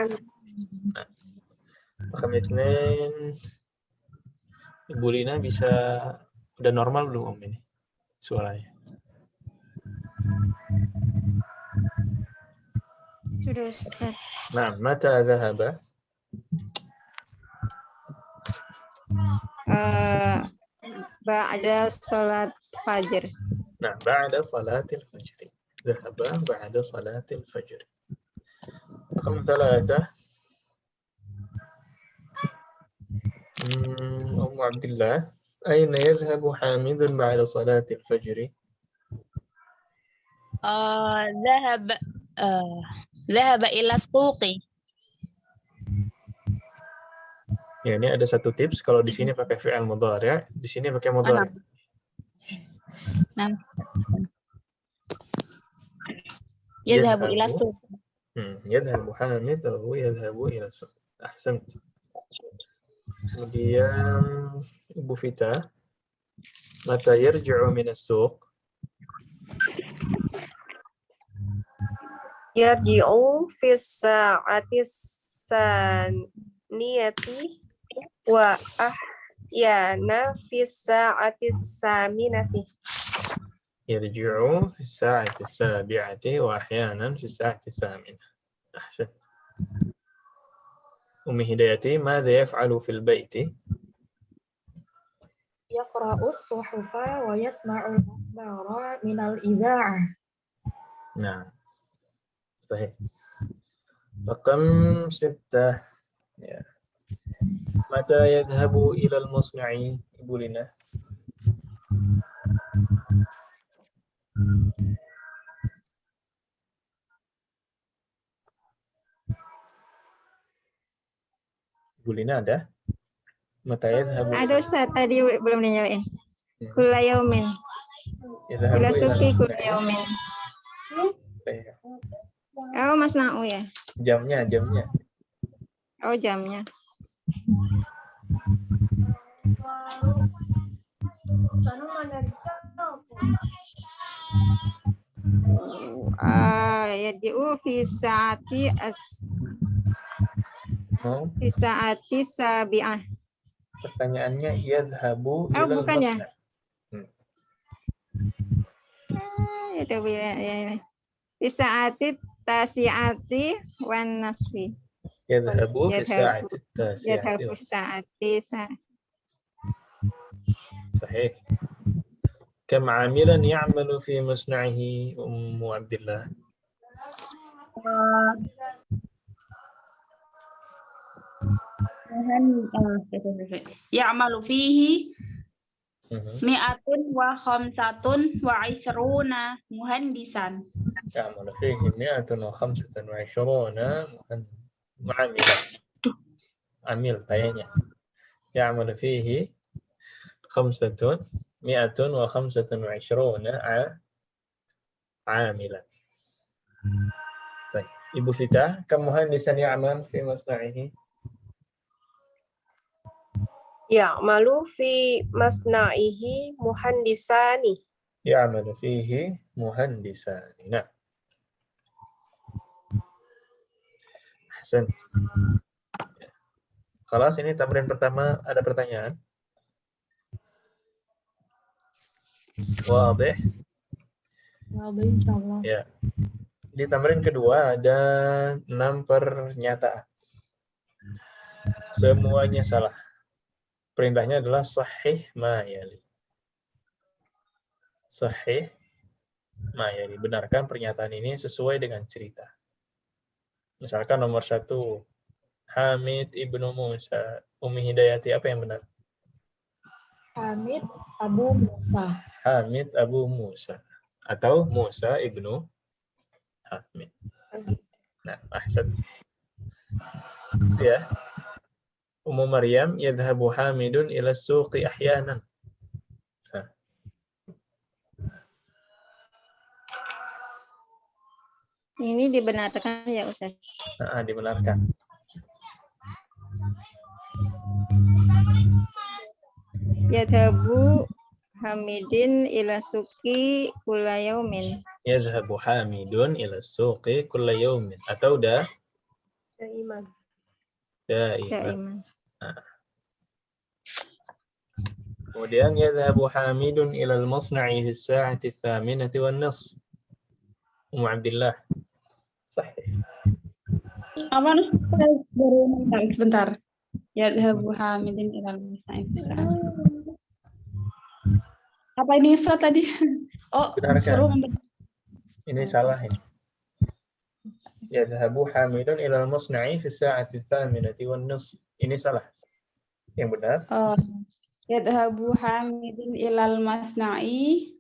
Raqam 2 Ibu Lina bisa udah normal belum Om ini suaranya? Sudah, Ustaz. Nah, mata dhahaba? Ba'da salat fajr. Nah, ba'da salatil fajr. Dhahaba ba'da salatil fajr. Raqam 3 أم عبد الله أين يذهب حامد بعد صلاة الفجر؟ ذهب إلى السوق. Ya, ini ada satu tips kalau di sini pakai fi'il mudhari', di sini pakai mudhari'. يذهب إلى السوق. يذهب حامد أو يذهب إلى السوق. أحسنت. Kemudian Ibu Vita, mata yarji'u min as-suq? Yarji'u fi sa'ati saniyati wa يأتينا في الساعة الثامنة. يرجع في الساعة السابعة وأحيانا في الساعة الثامنة. أحسن. أم هدايتي ماذا يفعل في البيت؟ يقرأ الصحف ويسمع الأخبار من الإذاعة. نعم صحيح. رقم 6. Ya. Mata yadhabu ilal musna'i, Ibu Lina? Ibu Lina ada? Mata yadhabu Ada Ustaz, tadi belum dinyalain. Kulla yaumin. yadhabu Ila ilal sufi kulla musna'i. yaumin. Oh, Mas Nau ya. Jamnya. Oh, jamnya. Yadi'u fi saati sabi'ah. Pertanyaannya yadhabu Oh, ilal bukan ya? musna'. Yadi'u fi saati tasi'ati wan nasfi. Yadhabu fi sa'ati Yadhabu tasi'ati. fi saati Sahih. Kam 'amilan ya'malu fi musna'ihi Ummu Abdillah? Ya'malu fihi mi'atun wa khamsatun wa isruna muhandisan. يعمل فيه 125 معاملا. عميل tayanya. يعمل فيه 125 عاملا. طيب. Ibu Fita, kam muhandisan ya'mal fi masna'ihi? Ya'malu fi masna'ihi muhandisani. Ya'malu fihi muhandisani. Nah. Ahsan. Kelas ini tamrin pertama ada pertanyaan? Wadih? Wadih, insyaallah. Ya. Di tamrin kedua ada 6 pernyataan. Semuanya salah. Perintahnya adalah sahih ma yali. Sahih ma yali. Benarkan pernyataan ini sesuai dengan cerita. Misalkan nomor 1, Hamid ibnu Musa. Umi Hidayati, apa yang benar? Hamid Abu Musa. Hamid Abu Musa. Atau Musa ibnu Hamid. Nah, ahsan. Ya. Ummu Maryam yadhhabu Hamidun ila suqi ahyanan. Ini dibenarkan ya Ustaz. Dibenarkan. Yadhabu Hamidin ila suqi kulla yaumin. Yadhhabu Hamidun ila suqi kulla yaumin. Atau Daiman. Daiman. Kemudian yadhhabu Hamidun ila al-masna'i fi as-sa'ati ats-tsaminati wan-nisf. Ummu Abdillah. Sahih. Apa nih? Baru sebentar. Yadhabu Hamidin ilal musna'i. Apa ini Ustaz tadi? Oh, suruh ini salah ini. Yadhhabu Hamidun ila al-masna'i fi as-sa'ati ats-tsaminati wan-nisf. Ini salah. Yang benar? Yadhabu Hamidin ilal masna'i.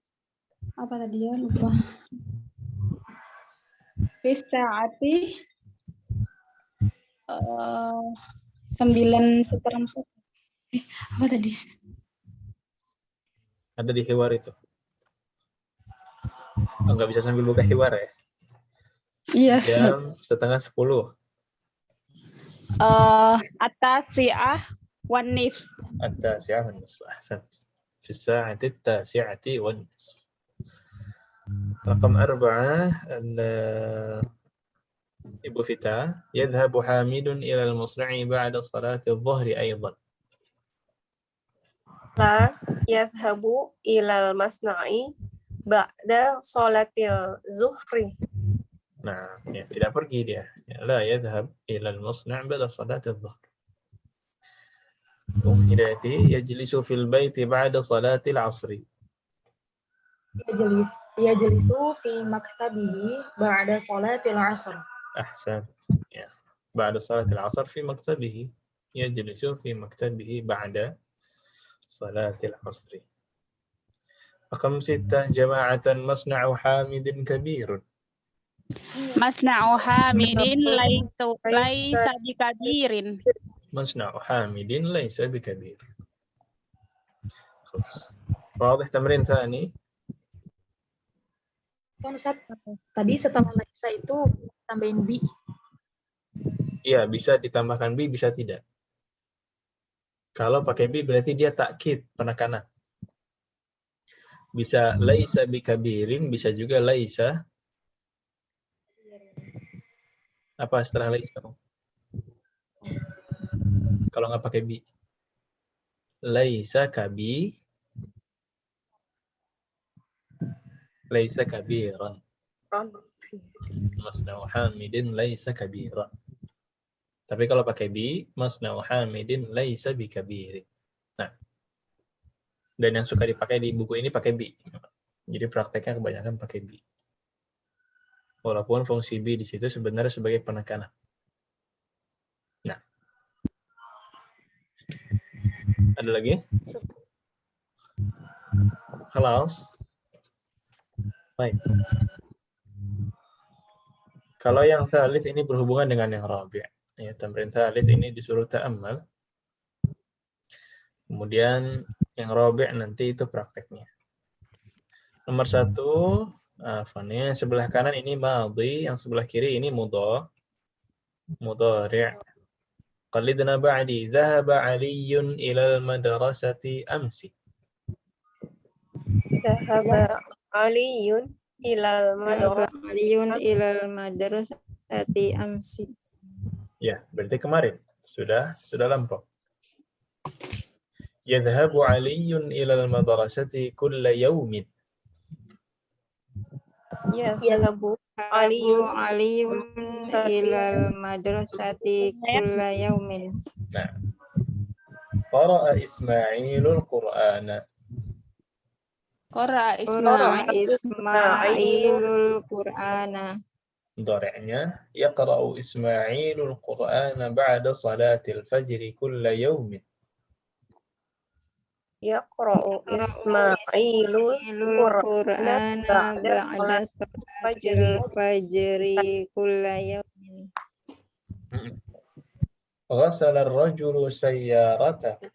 Apa tadi ya? Lupa. Fi sa'ati 9:04. Apa tadi? Ada di hiwar itu. Enggak bisa sambil buka hiwar ya? Iya. Jam 9:30. At-tasi'ah wan nifs. At-tasi'ah wan nisf. Ahsan. Fi as-sa'ati at-tasi'ati wan nisf. Raqam 4, Ibu Fita, yadhhabu Hamidun ila al-musna'i ba'da salati adh-dhuhri aidan. La yadhabu ilal masna'i ba'da sholatil zuhri. Nah, ya, tidak pergi dia. Ya, la yadhhab ila al-masna' ba'da salatil dhuhr. Hidayati yajlisu fil baiti ba'da salatil 'asri. Yajlisu fi maktabihi ba'da salatil 'asr. Ahsan. Ya. Ba'da salatil 'asr fi maktabihi. Yajlisu fi maktabihi ba'da salatil 'asri. Rakam 6 jama'atan masna'u hamidin kabirun. Masna'u hamidin laisa bikabirin. مصنع حامد ليس بكبير. خلاص. واضح تمرين ثاني. Tadi setelah laisa itu tambahin bi. Iya, bisa ditambahkan bi, bisa tidak. Kalau pakai bi berarti dia takkid, penekanan. Bisa laisa bikabirin, bisa juga laisa. Apa setelah laisa? Kalau nggak pakai bi. Laisa kabi. Laisa kabiran. Masna'u hamidin laisa kabiran. Tapi kalau pakai bi, masna'u hamidin laisa bikabirin. Nah. Dan yang suka dipakai di buku ini pakai bi. Jadi prakteknya kebanyakan pakai bi. Walaupun fungsi bi di situ sebenarnya sebagai penekanan. Nah. Ada lagi? Khalas. Baik. Kalau yang thalith ini berhubungan dengan yang rabi'. Ya, tamrin thalith ini disuruh ta'ammal. Kemudian yang rabi' nanti itu prakteknya. Nomor 1, yang sebelah kanan ini madhi, yang sebelah kiri ini mudhari'. Qallidna ba'di, dhahaba 'Aliyyun ilal madrasati amsi. Dhahaba Aliyun ilal madrasati amsi. Ya, berarti kemarin sudah lampau. Yadhhabu 'Aliyyun ilal madrasati kulla yawmin. Yadhhabu Aliyun ilal madrasati kulla yawmin. Nah. Qara'a Ismailul Qur'ana. Qara'a Ismailul Qur'ana. Mudhari'nya yaqra'u Ismailul Qur'ana ba'da salatil fajri kulla yawmin. Yaqra'u Ismailul Qur'ana ba'da salatil fajri kulla yawmin. Ghasala ar-rajulu sayyaratahu.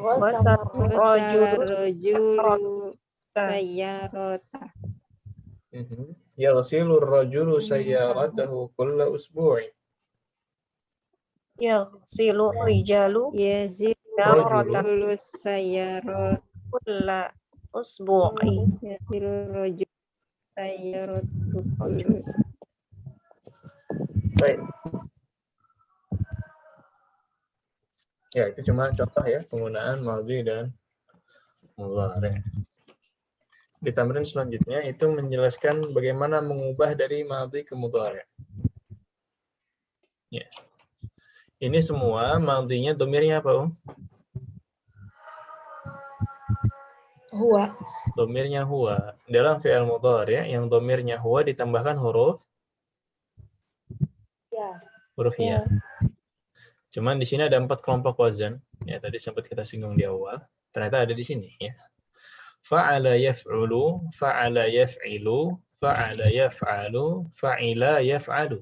Ghasala Rajulu sayyarata. Yaghsilu ar-rajulu sayyaratahu kulla usbu'in. Yaghsilu rijalu Rajulu sayyarata kulla usbu'i. Yaghsilu rajulu sayyaratu kulla. Baik. Ya, itu cuma contoh ya penggunaan madhi dan mudhari'. Di tamrin selanjutnya itu menjelaskan bagaimana mengubah dari madhi ke mudhari'. Ya. Ini semua madhinya domirnya apa, Huwa. Domirnya huwa. Dalam fi'il mudhari' yang domirnya huwa ditambahkan huruf ya. Cuman di sini ada 4 kelompok wazan. Ya, tadi sempat kita singgung di awal. Ternyata ada di sini ya. Fa'ala yaf'ulu, fa'ala yaf'ilu, fa'ala yaf'alu, fa'ila yaf'alu.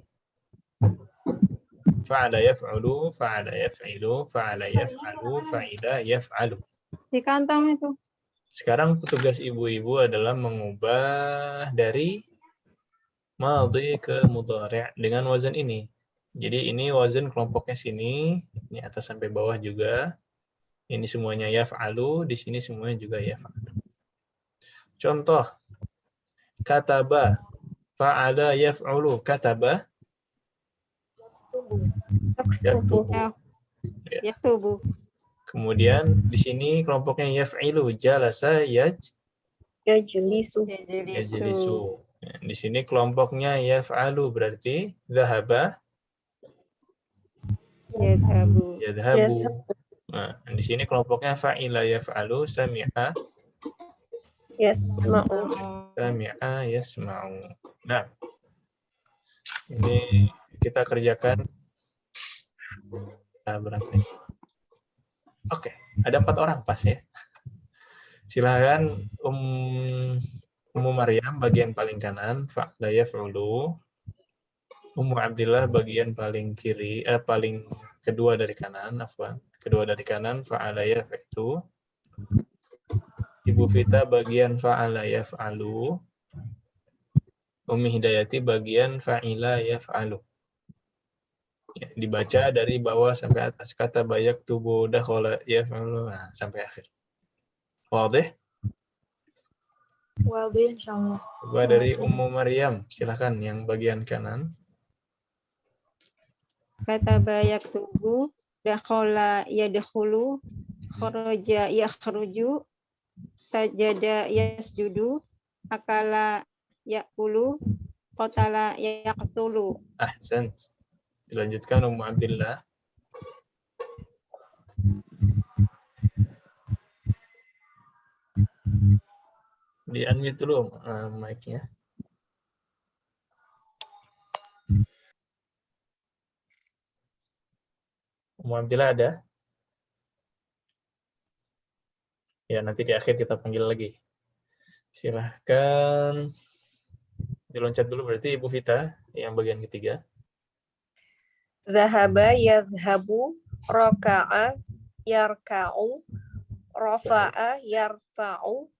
Fa'ala yaf'ulu, fa'ala yaf'ilu, fa'ala yaf'alu, fa'ila yaf'alu. Di kantong itu. Sekarang tugas ibu-ibu adalah mengubah dari madhi ke mudhari' dengan wazan ini. Jadi ini wazan kelompoknya sini, ini atas sampai bawah juga. Ini semuanya yaf'alu, di sini semuanya juga yaf'alu. Contoh, kataba, fa'ala yaf'ulu, kataba, yaktubu. Yaktubu. Kemudian di sini kelompoknya yaf'ilu, jalasa Yajlisu. yajlisu. Ya, di sini kelompoknya yaf'alu berarti zahaba Yadhabu. yadhabu. Nah, di sini kelompoknya fa'ila yaf'alu, sami'a Yasma'u. yasma'u. Nah, ini kita kerjakan berapa? Oke, ada 4 orang pas ya. Silahkan Ummu Maryam bagian paling kanan, fa'la yaf'ulu. Ummu Abdillah bagian paling kiri, paling kedua dari kanan, afwan. Kedua dari kanan, fa'ala yaf'tu. Ibu Vita bagian fa'ala yaf'alu. Ummi Hidayati bagian fa'ila yaf'alu. Ya, dibaca dari bawah sampai atas, kata bayak tubuh dakhala yaf'alu, nah, sampai akhir. Wadih? Wadih, insyaallah. Coba dari Ummu Maryam, silakan yang bagian kanan. Kataba yaktubu, dakhala yadkhulu, kharaja yakhruju, sajada yasjudu, akala yakulu, qatala yaqtulu. Ahsan. Dilanjutkan Ummu Abdillah. Di-unmute dulu mic-nya. Ummu Abdillah ada? Ya, nanti di akhir kita panggil lagi. Silahkan diloncat dulu berarti Ibu Vita yang bagian ketiga. Zahaba yadhabu. Raka'a yarka'u. Rafa'a yarfa'u.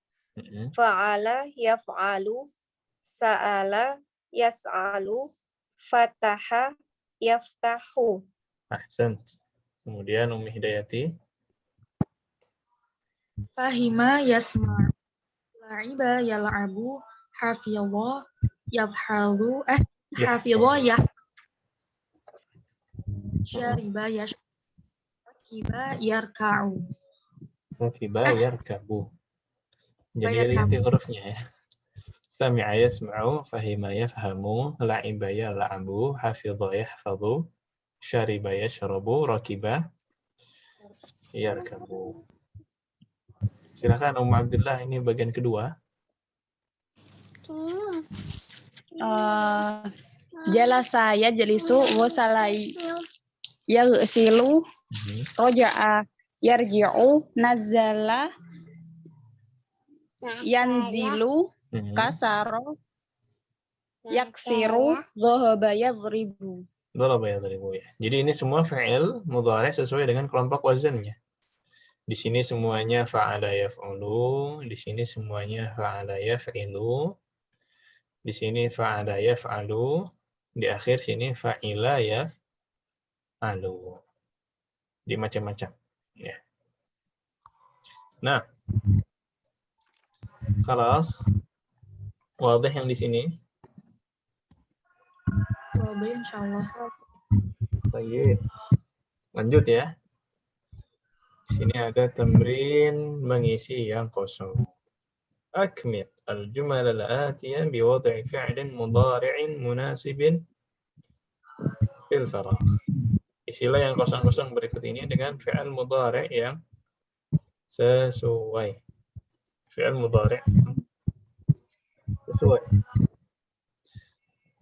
Fa'ala yaf'alu. Sa'ala yas'alu. Fataha yaftahu. Ahsan. Kemudian Ummi Hidayati. Fahima yasma. La'iba yal'abu. Hafidha yafhalu. Hafidha syariba yarka'u. Rakiba yarkabu. Jadi lihat hurufnya ya. Sami'a yasma'u, fahima yafhamu, la'iba yal'abu, hafidha yahfadhu, syariba yashrabu, rakiba yarkabu. Silakan Ummu Abdillah, ini bagian kedua. Jalasa yajlisu, wasalai yaghsilu, roja'a yarji'u, nazala yanzilu, kasaro yaksiru, dhahaba yadhribu. Dharaba yadhribu ya. Jadi ini semua fi'il mudhari' sesuai dengan kelompok wazannya. Di sini semuanya fa'ala yaf'ulu, di sini semuanya fa'ala yaf'ilu, di sini fa'ala yaf'alu, di akhir sini fa'ila yaf'alu. Di macam-macam ya. Nah, khalas. Wadih yang di sini. Wadih, insyaallah. Baik. Lanjut ya. Di sini ada tamrin mengisi yang kosong. Akmil al-jumal al-atiyah biwad'i fi'lin mudhari'in munasibin fil faragh. Isilah yang kosong-kosong berikut ini dengan fi'il mudhari' yang sesuai. Fi'il mudhari' sesuai.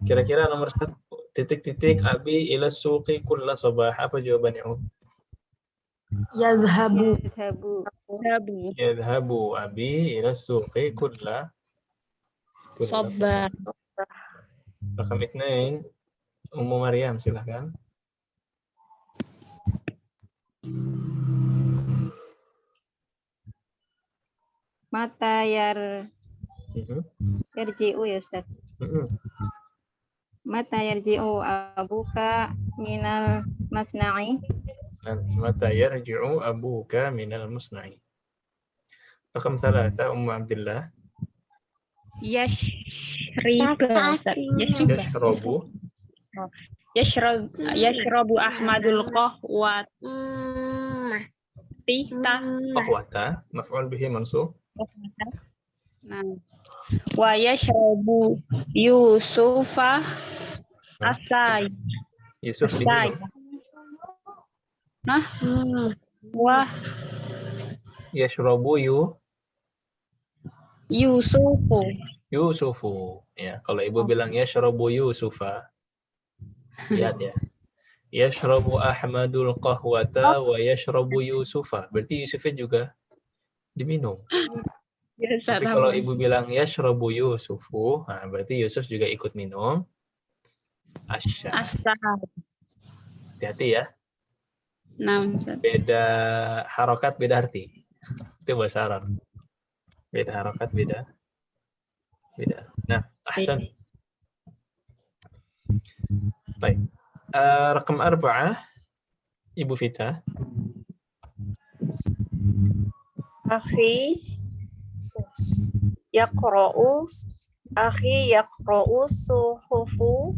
Kira-kira nomor 1, titik-titik abi ila suqi kulla sabah. Apa jawabannya? Yadhhabu. Yadhhabu abi ila suqi kulla sabah. Rakam 2, Ummu Maryam, silahkan. Mata yarji'u ya Ustaz. Mata yarji'u abuka minal masna'i. Mata yarji'u abuka minal musna'i. Rakam 3, Ummu Abdillah. Yashrabu Ahmadul qahwat. Qahwata, maf'ul bihi mansub. Nah, wa yashrabu Yusufa asai. Yusuf Asai. diminum. Nah, wah Yashrabu Yusufu. Ya, kalau ibu bilang yashrabu Yusufa, lihat ya. Yashrabu Ahmadul qahwata wa yashrabu Yusufa. Berarti Yusufnya juga diminum. Tapi kalau ibu bilang yashrabu Yusufu, nah berarti Yusuf juga ikut minum. Asya. Hati-hati ya. Nah, Beda harokat, beda arti. Itu bahasa Arab. Beda harokat, beda. Nah, ahsan. Baik. Rakam 4, Ibu Vita. Akhi yaqra'u suhufu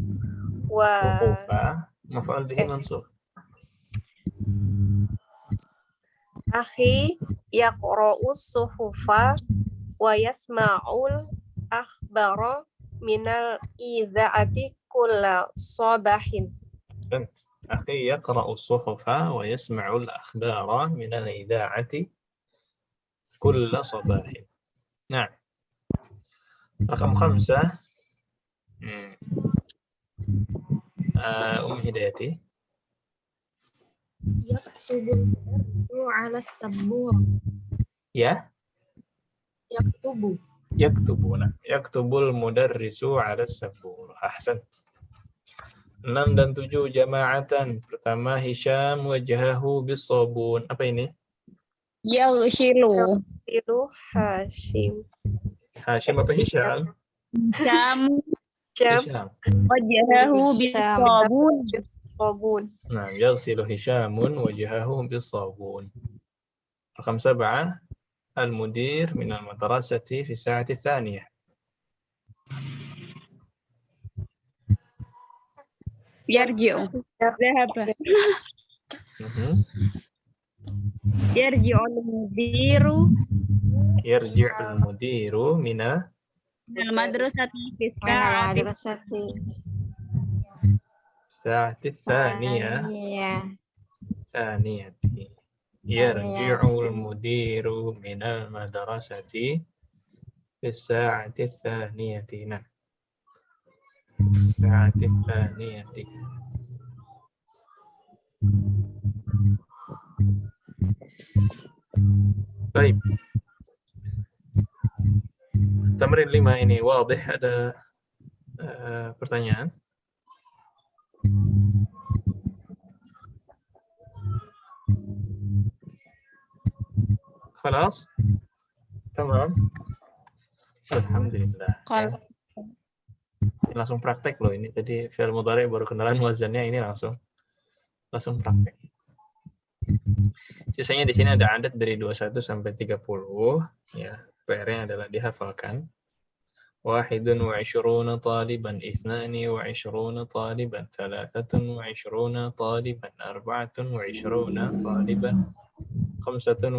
wa Suhufa, maf'ul bihi mansub. Akhi yaqra'u suhufa wa yasma'ul akhbara minal idha'ati kulla sabahin. Akhi yaqra'u suhufa wa yasma'ul akhbara minal idha'ati kulla sabahin. Nah, rakam 5. Hidayati. Yaktubu ala sabur. Ya? Yaktubuna. Yaktubul mudarrisu ala sabur. Ahsan. 6 dan 7 jama'atan. Pertama Hisham wajahahu bisabun. Apa ini? yaghsilu Hashim Hashim apa Hisham? Hisham. wajhahu bisabun. Nah, yaghsilu Hishamun wajahahu bisabun. Rakam 7 al-mudir min al-madrasati fi sa'ati tsaniyah. Yarji'u. Dhahaba. Yarji'ul mudiru mina madrasati fi sa'ati tsaniyah. Tsaniyati. Yarji'ul mudiru minal madrasati fi sa'ati tsaniyati. Nah. Sa'ati tsaniyati. Baik. Tamrin 5 ini wadih, ada pertanyaan? Khalas? Tamam. Alhamdulillah. Ya. Ini langsung praktek loh ini. Tadi fi'il mudhari baru kenalan wazannya, ini langsung praktek. Sisanya di sini ada adat dari 21 sampai 30 ya. PR-nya adalah dihafalkan. 21 taliban, 22 taliban, 23 taliban, 24 taliban, 25 taliban, 26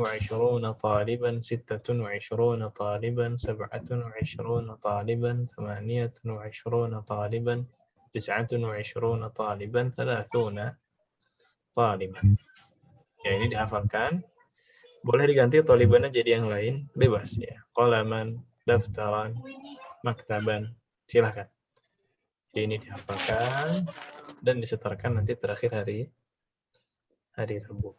taliban, 27 taliban, 28 taliban, 29 taliban, 30 taliban. Ya, ini dihafalkan. Boleh diganti talibannya jadi yang lain, bebas ya. Qalaman, daftaran, maktaban, silakan. Jadi ini dihafalkan dan disetorkan nanti terakhir hari Rabu.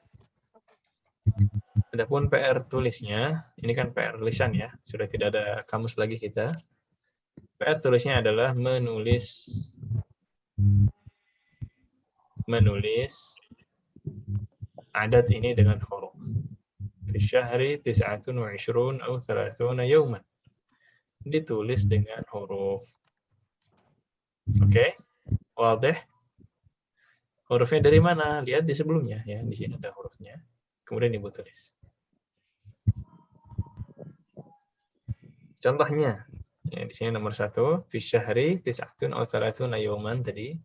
Adapun PR tulisnya, ini kan PR lisan ya, sudah tidak ada kamus lagi kita. PR tulisnya adalah menulis adat ini dengan huruf. Fi syahri 29 atau 30 yawman. Ditulis dengan huruf. Oke? Wadih? Hurufnya dari mana? Lihat di sebelumnya ya, di sini ada hurufnya. Kemudian Ibu tulis. Contohnya, ya, di sini nomor 1, fi syahri 29 atau 30 yawman tadi.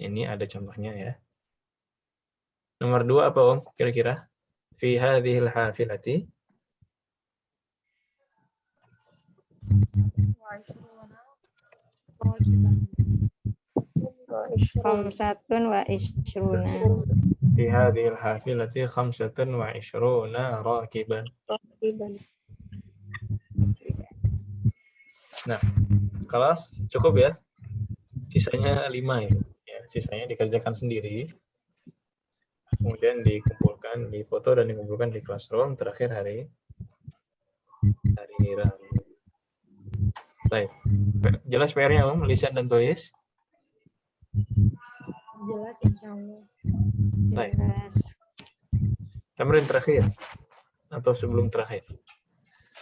Ini ada contohnya ya. Nomor 2 apa Om? Kira-kira? fi hadhil hafilati. Khamsatun wa ishruna. Fi hadhil hafilati 25 rakiban. Nah, kelas cukup ya. Sisanya 5 ya. Sisanya dikerjakan sendiri. Kemudian dikumpulkan, difoto dan dikumpulkan di classroom terakhir hari Rabu. Baik. Jelas PR-nya Om, lisan dan tulis? Jelas insya Allah. Baik. Jelas. Tamrin terakhir atau sebelum terakhir.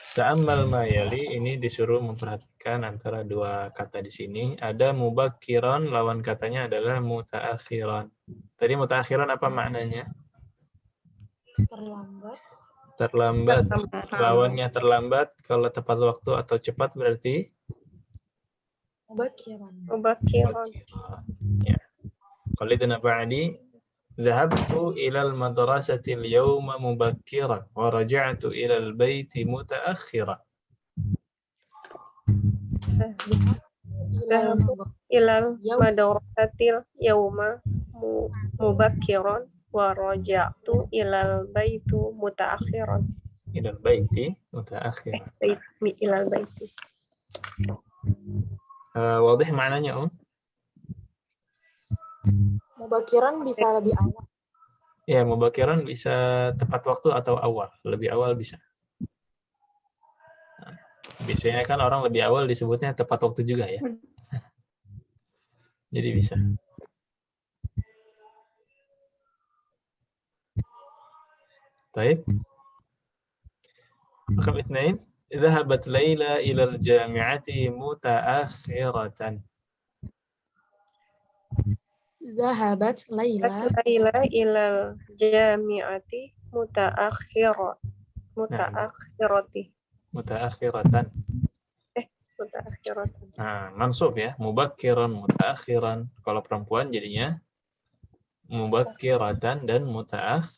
Ta'ammal ma yali, ini disuruh memperhatikan antara dua kata di sini. Ada mubakkiran, lawan katanya adalah mutaakhiran. Tadi mutaakhiran apa maknanya? Terlambat. Terlambat. Lawannya terlambat, kalau tepat waktu atau cepat berarti Mubakiran. Ya. Qalidna ba'di ذهبت إلى المدرسة اليوم مبكرا ورجعت إلى البيت متأخرا. Dhahabtu ilal madrasatil yauma mubakiran wa raja'tu ilal baitu mutaakhiran. إلى البيت متأخرا. Ilal baiti. واضح معنanya Om? Mubakiran bisa lebih awal. Ya, mubakiran bisa tepat waktu atau awal. Lebih awal bisa. Nah, biasanya kan orang lebih awal disebutnya tepat waktu juga ya. Jadi bisa. Baik. Rakam 2. ذهبت ليلى إلى الجامعة متأخرة. Zahabat Laila Laila ilal jami'ati mutaakhirati. Mutaakhiratan. Mutaakhiratan. Nah, mansub ya, mubakkiran, mutaakhiran. Kalau perempuan jadinya mubakkiratan dan mutaakhirah.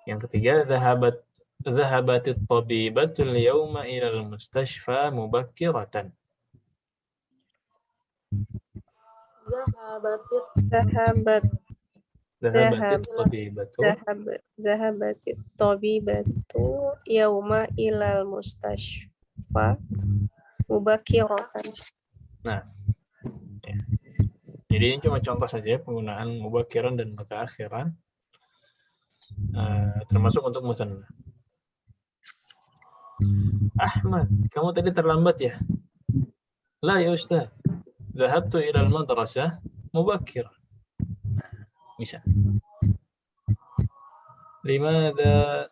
Yang ketiga, zahabatit tabibatul yawma ilal mustashfa mubakkiratan. Zahabatit tabibatu yauma ilal mustashfa mubakiratan. Nah, ya. Jadi ini cuma contoh saja penggunaan mubakkiran dan mutaakhiran, termasuk untuk musanna. Ahmad, kamu tadi terlambat ya? La ya Ustaz. Dhahabtu ila al-madrasah mubakkiran. Bisa. Limadha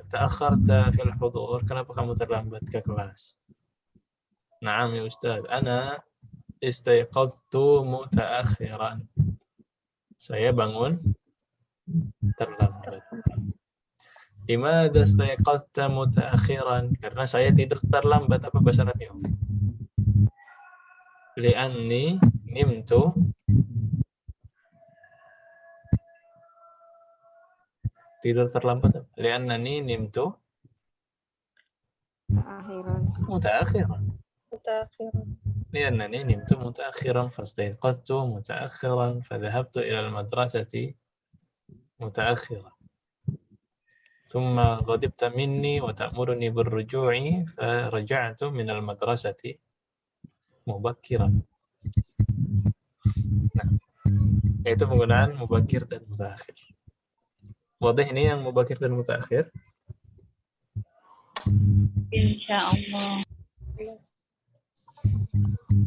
ta'akharta fil hudur? Kenapa kamu terlambat ke kelas? Naam ya Ustaz, ana istayqadtu mutaakhiran. Saya bangun terlambat. Limadha istayqadta mutaakhiran? Karena saya tidur terlambat. Apa bahasa Arabnya? Li'anni nimtu tidur terlambat. Li'annani nimtu mutaakhiran. لأنني نمت متأخرا فاستيقظت متأخرا فذهبت إلى المدرسة متأخرا ثم غضبت مني وتأمرني بالرجوع فرجعت من المدرسة مبكرا. Nah, yaitu penggunaan mubakir dan mutaakhir. Wadah ini yang mubakir dan mutaakhir? Insyaallah.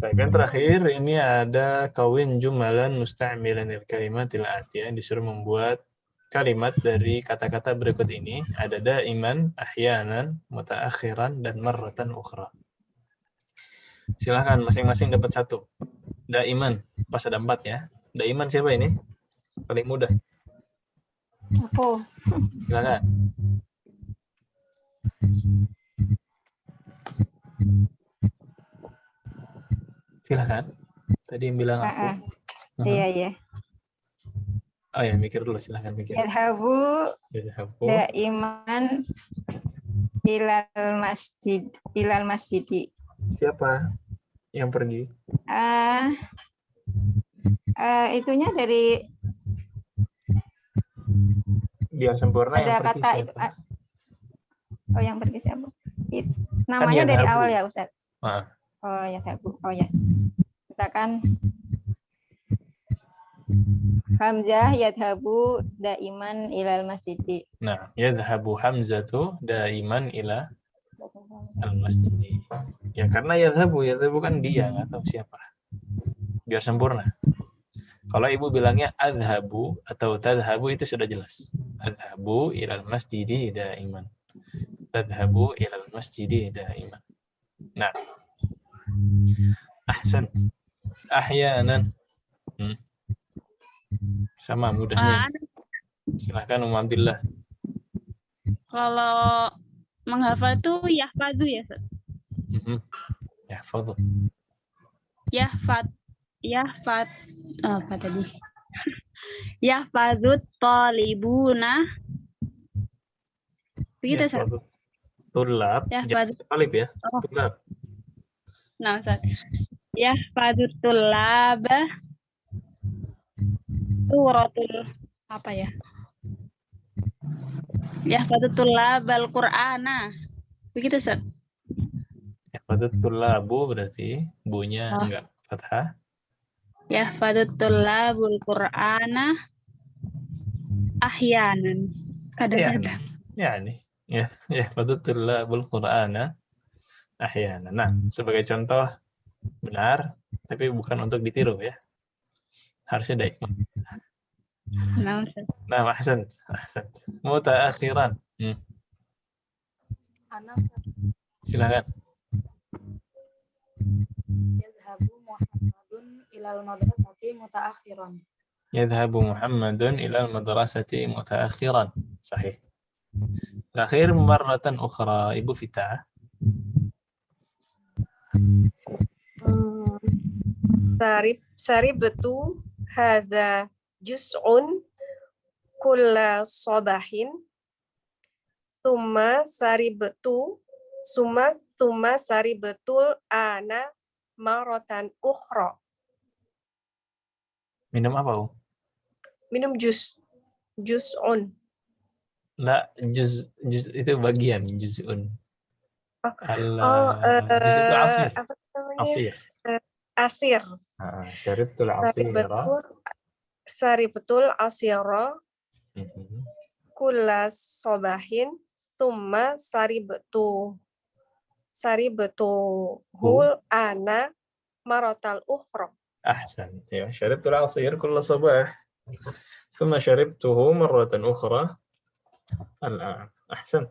Baik, yang terakhir ini ada kawin jumalan musta'milan al-kalimatil atiyah, disuruh membuat kalimat dari kata-kata berikut ini. Ada daiman, ahyanan, mutaakhiran, dan marratan ukhra. Silahkan masing-masing dapat satu. Daiman, pas ada 4 ya. Daiman siapa ini? Paling mudah. Aku. Silakan. Silakan. Tadi yang bilang aku. Iya, iya. Oh ya, mikir dulu, silahkan mikir. Yadhabu Yadhabu. daiman ilal masjidi. Siapa yang pergi? Itunya dari Biar sempurna ada yang pergi kata itu. siapa? Oh, yang pergi siapa? Namanya dari Yadhabu. awal ya, Ustaz. Ah. Oh, Yadhabu. Oh ya. Misalkan Hamzah yadhabu daiman ilal masjidi. Nah, yadhabu Hamzatu daiman ila al-masjidi. Ya karena yadhabu kan dia, nggak tahu siapa. Biar sempurna. Kalau ibu bilangnya adhabu atau tadhabu itu sudah jelas. Adhabu ilal masjidi daiman. Tadhabu ilal masjidi daiman. Nah. Ahsan. Ahyanan. Sama mudahnya. Silahkan Abdillah. Kalau menghafal itu yahfadzu ya, Ustaz? Yahfadzu. Apa tadi? Yahfadzu talibuna. Begitu, Ustaz? Tulab. Talib ya. Tulab. Nah, Ustaz. Yahfadzu tulaba suratul apa ya? Yahfadzu tulabal Qur'ana. Begitu, Ustaz? Yahfadzu tulabu berarti bunya enggak fathah. Yahfadzu tulabul Qur'ana ahyanan. Kadang-kadang. Yahfadzu tulabul Qur'ana ahyanan. Nah, sebagai contoh benar, tapi bukan untuk ditiru ya. Harusnya daikman. Nah, ahsan. Mutaakhiran. Silakan. Yadhabu Muhammadun ilal madrasati mutaakhiran. Yadhabu Muhammadun ilal madrasati mutaakhiran. Sahih. Terakhir marratan ukhra, Ibu Fita. Saribtu hadza juz'un kulla sabahin thumma saribtul ana maratan ukhra. Minum apa, Minum juz'un. La, juz itu bagian, juz'un. Juz itu asir. Apa namanya? Asir. Asir. Syaribtul asira. Saribtul asira kulla sabahin thumma saribtuhul ana maratal ukhra. Ahsan. Ya, syaribtul asir kulla sabah. Thumma syaribtuhu marratan ukhra. Al-an. Ahsan.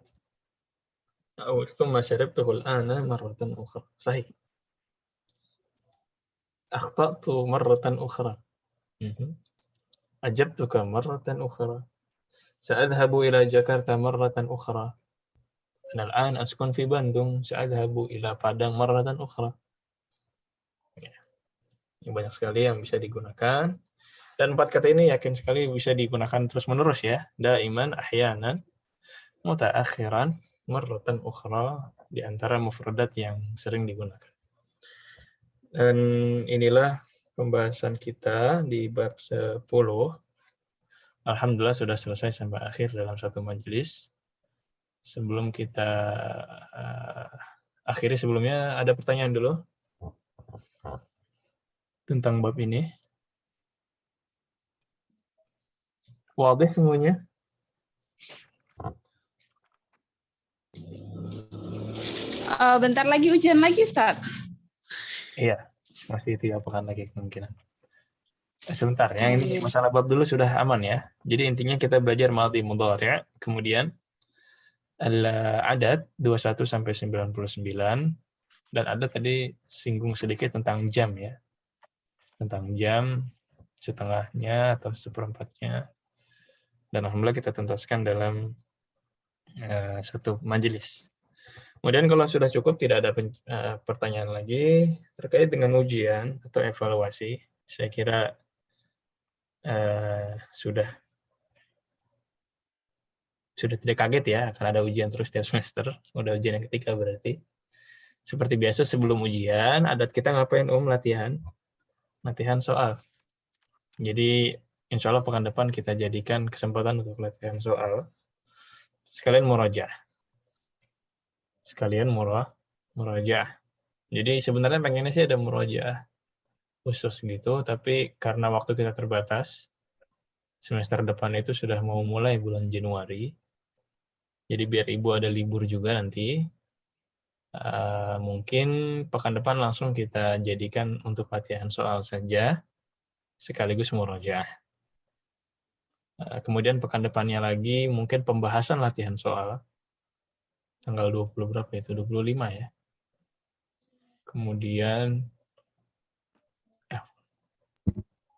أو ثم شربته الآن مرة أخرى. صحيح. أخطأت مرة أخرى. أجبتك مرة أخرى. سأذهب إلى جاكرتا مرة أخرى. أنا الآن أسكن في Bandung. سأذهب إلى Padang مرة أخرى. Ini banyak sekali yang bisa digunakan. Dan 4 kata ini yakin sekali bisa digunakan terus-menerus ya. Daiman, ahyanan, mutaakhiran, marratan ukhra, di antara mufradat yang sering digunakan. Dan inilah pembahasan kita di bab 10. Alhamdulillah sudah selesai sampai akhir dalam satu majelis. Sebelum kita akhiri, sebelumnya ada pertanyaan dulu tentang bab ini. Wadih semuanya? Bentar lagi ujian lagi, Ustaz. Iya, masih 3 pekan lagi kemungkinan. Sebentar, yang ini masalah bab dulu sudah aman ya. Jadi intinya kita belajar madhi mudhari', kemudian al-adad 21 sampai 99, dan ada tadi singgung sedikit tentang jam ya. Tentang jam, setengahnya atau seperempatnya. Dan alhamdulillah kita tuntaskan dalam satu majelis. Kemudian kalau sudah cukup, tidak ada pertanyaan lagi terkait dengan ujian atau evaluasi, saya kira sudah tidak kaget ya, akan ada ujian terus setiap semester. Udah ujian yang ketiga berarti. Seperti biasa sebelum ujian, adat kita ngapain latihan soal. Jadi insya Allah pekan depan kita jadikan kesempatan untuk latihan soal. Sekalian murojaah. Jadi sebenarnya pengennya sih ada murojaah khusus gitu, tapi karena waktu kita terbatas, semester depan itu sudah mau mulai bulan Januari. Jadi biar ibu ada libur juga nanti, mungkin pekan depan langsung kita jadikan untuk latihan soal saja, sekaligus murojaah. Kemudian pekan depannya lagi mungkin pembahasan latihan soal, tanggal 20 berapa itu? 25 ya. Kemudian,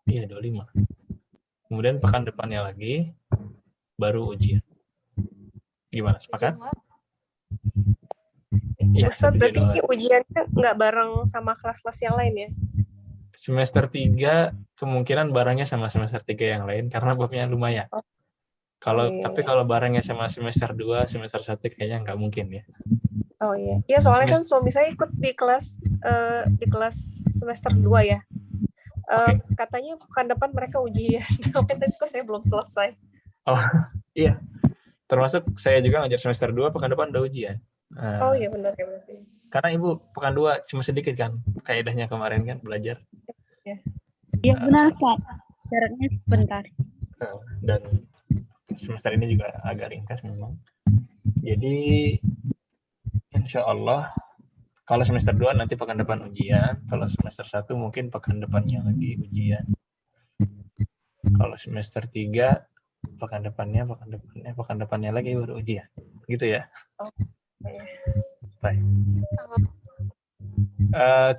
25. Kemudian pekan depannya lagi, baru ujian. Gimana, sepakat? Ya, Ustadz, berarti Januari. ujiannya nggak bareng sama kelas-kelas yang lain ya? Semester 3 kemungkinan barangnya sama semester 3 yang lain, karena babnya lumayan. Tapi kalau barangnya sama semester 2, semester 1 kayaknya nggak mungkin ya. Oh iya. Ya soalnya kan suami saya ikut di kelas semester 2 ya. Katanya pekan depan mereka ujian. Tapi tadi kok saya belum selesai. Oh iya. Termasuk saya juga ngajar semester 2, pekan depan udah ujian. Oh iya benar ya berarti. Karena ibu pekan 2 cuma sedikit kan kaedahnya kemarin kan belajar. Iya benar Pak. Syaratnya sebentar. Dan semester ini juga agak ringkas memang. Jadi insya Allah kalau semester 2 nanti pekan depan ujian, kalau semester 1 mungkin pekan depannya lagi ujian. Kalau semester 3 pekan depannya lagi baru ujian. Gitu ya. Baik.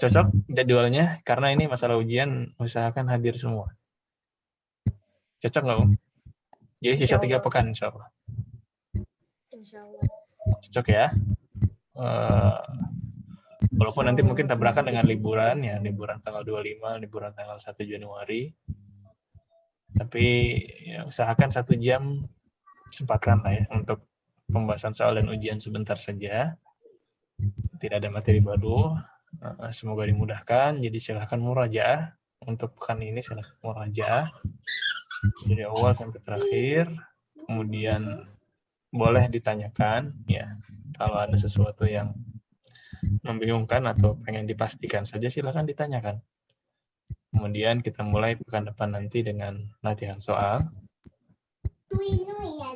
Cocok jadwalnya karena ini masalah ujian usahakan hadir semua. Cocok nggak, Om? Jadi sisa 3 pekan insya Allah. Cocok ya. Walaupun nanti mungkin tabrakan dengan liburan ya, liburan tanggal 25, liburan tanggal 1 Januari. Tapi ya, usahakan 1 jam sempatkan lah ya untuk pembahasan soal dan ujian sebentar saja. Tidak ada materi baru. Semoga dimudahkan. Jadi silahkan murojaah. Untuk pekan ini silahkan murojaah. Dari awal sampai terakhir. Kemudian boleh ditanyakan ya kalau ada sesuatu yang membingungkan atau pengen dipastikan saja silahkan ditanyakan. Kemudian kita mulai pekan depan nanti dengan latihan soal.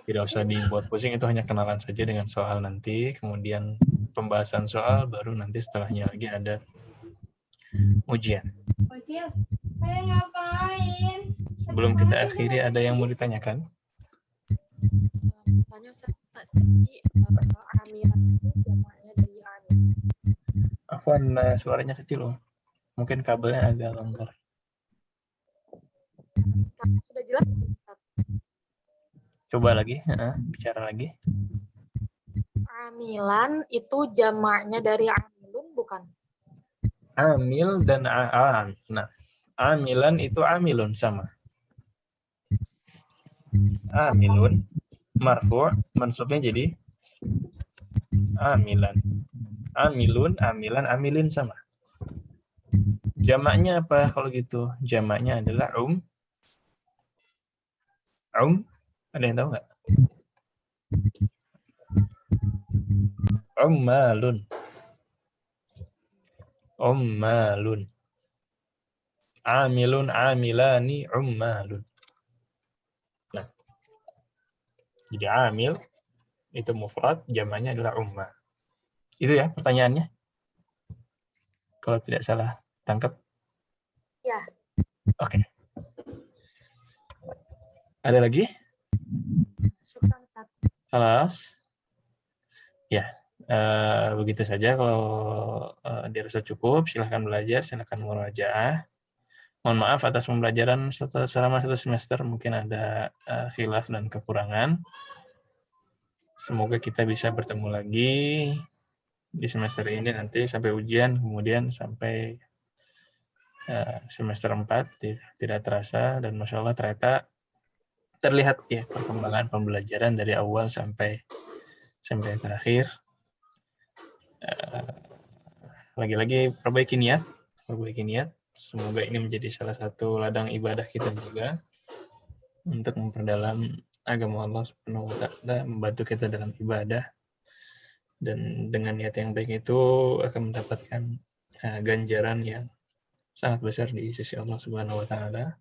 Tidak usah dibuat pusing, itu hanya kenalan saja dengan soal nanti. Kemudian pembahasan soal, baru nanti setelahnya lagi ada ujian. Sebelum kita akhiri, ada yang mau ditanyakan? Tanya tadi amilan itu jamanya dari amil. Afwan, suaranya kecil loh. Mungkin kabelnya agak longgar. Sudah jelas? Coba lagi, bicara lagi. Amilan itu jamaknya dari amilun bukan? Amil dan nah, amilan itu amilun sama. Amilun marfu' mansubnya jadi amilan. Amilun, amilan, amilin sama. Jamaknya apa kalau gitu? Jamaknya adalah ada yang tahu nggak? Ummalun. Amilun, amilani, ummalun. Nah, jadi amil itu mufrad, jamaknya adalah umma. Itu ya pertanyaannya. Kalau tidak salah tangkap. Ya. Oke. Ada lagi? Kelas. Ya, begitu saja. Kalau dirasa cukup, silahkan belajar, silahkan murojaah. Mohon maaf atas pembelajaran selama 1 semester, mungkin ada khilaf dan kekurangan. Semoga kita bisa bertemu lagi di semester ini nanti sampai ujian, kemudian sampai semester 4 tidak terasa, dan Masya Allah ternyata terlihat ya perkembangan pembelajaran dari awal sampai terakhir. Lagi-lagi perbaiki niat. Semoga ini menjadi salah satu ladang ibadah kita juga untuk memperdalam agama Allah Subhanahu wa Ta'ala, membantu kita dalam ibadah, dan dengan niat yang baik itu akan mendapatkan ganjaran yang sangat besar di sisi Allah Subhanahu wa Ta'ala.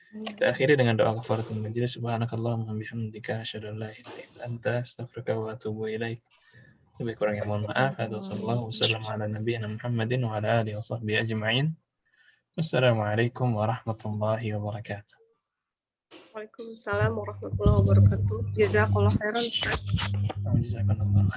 Kita akhiri dengan doa kafaratul majlis. Subhanakallahumma bihamdika asyhadu an la ilaha illa anta astaghfiruka wa atubu ilaik. Lebih kurangnya mohon maaf. Sallallahu wasallam ala nabiyina Muhammadin wa ala alihi wa sahbihi ajma'in. Wassalamualaikum warahmatullahi wabarakatuh. Waalaikumsalam warahmatullahi wabarakatuh. Jazakallah khairan Ustaz. Jazakallahu khairan.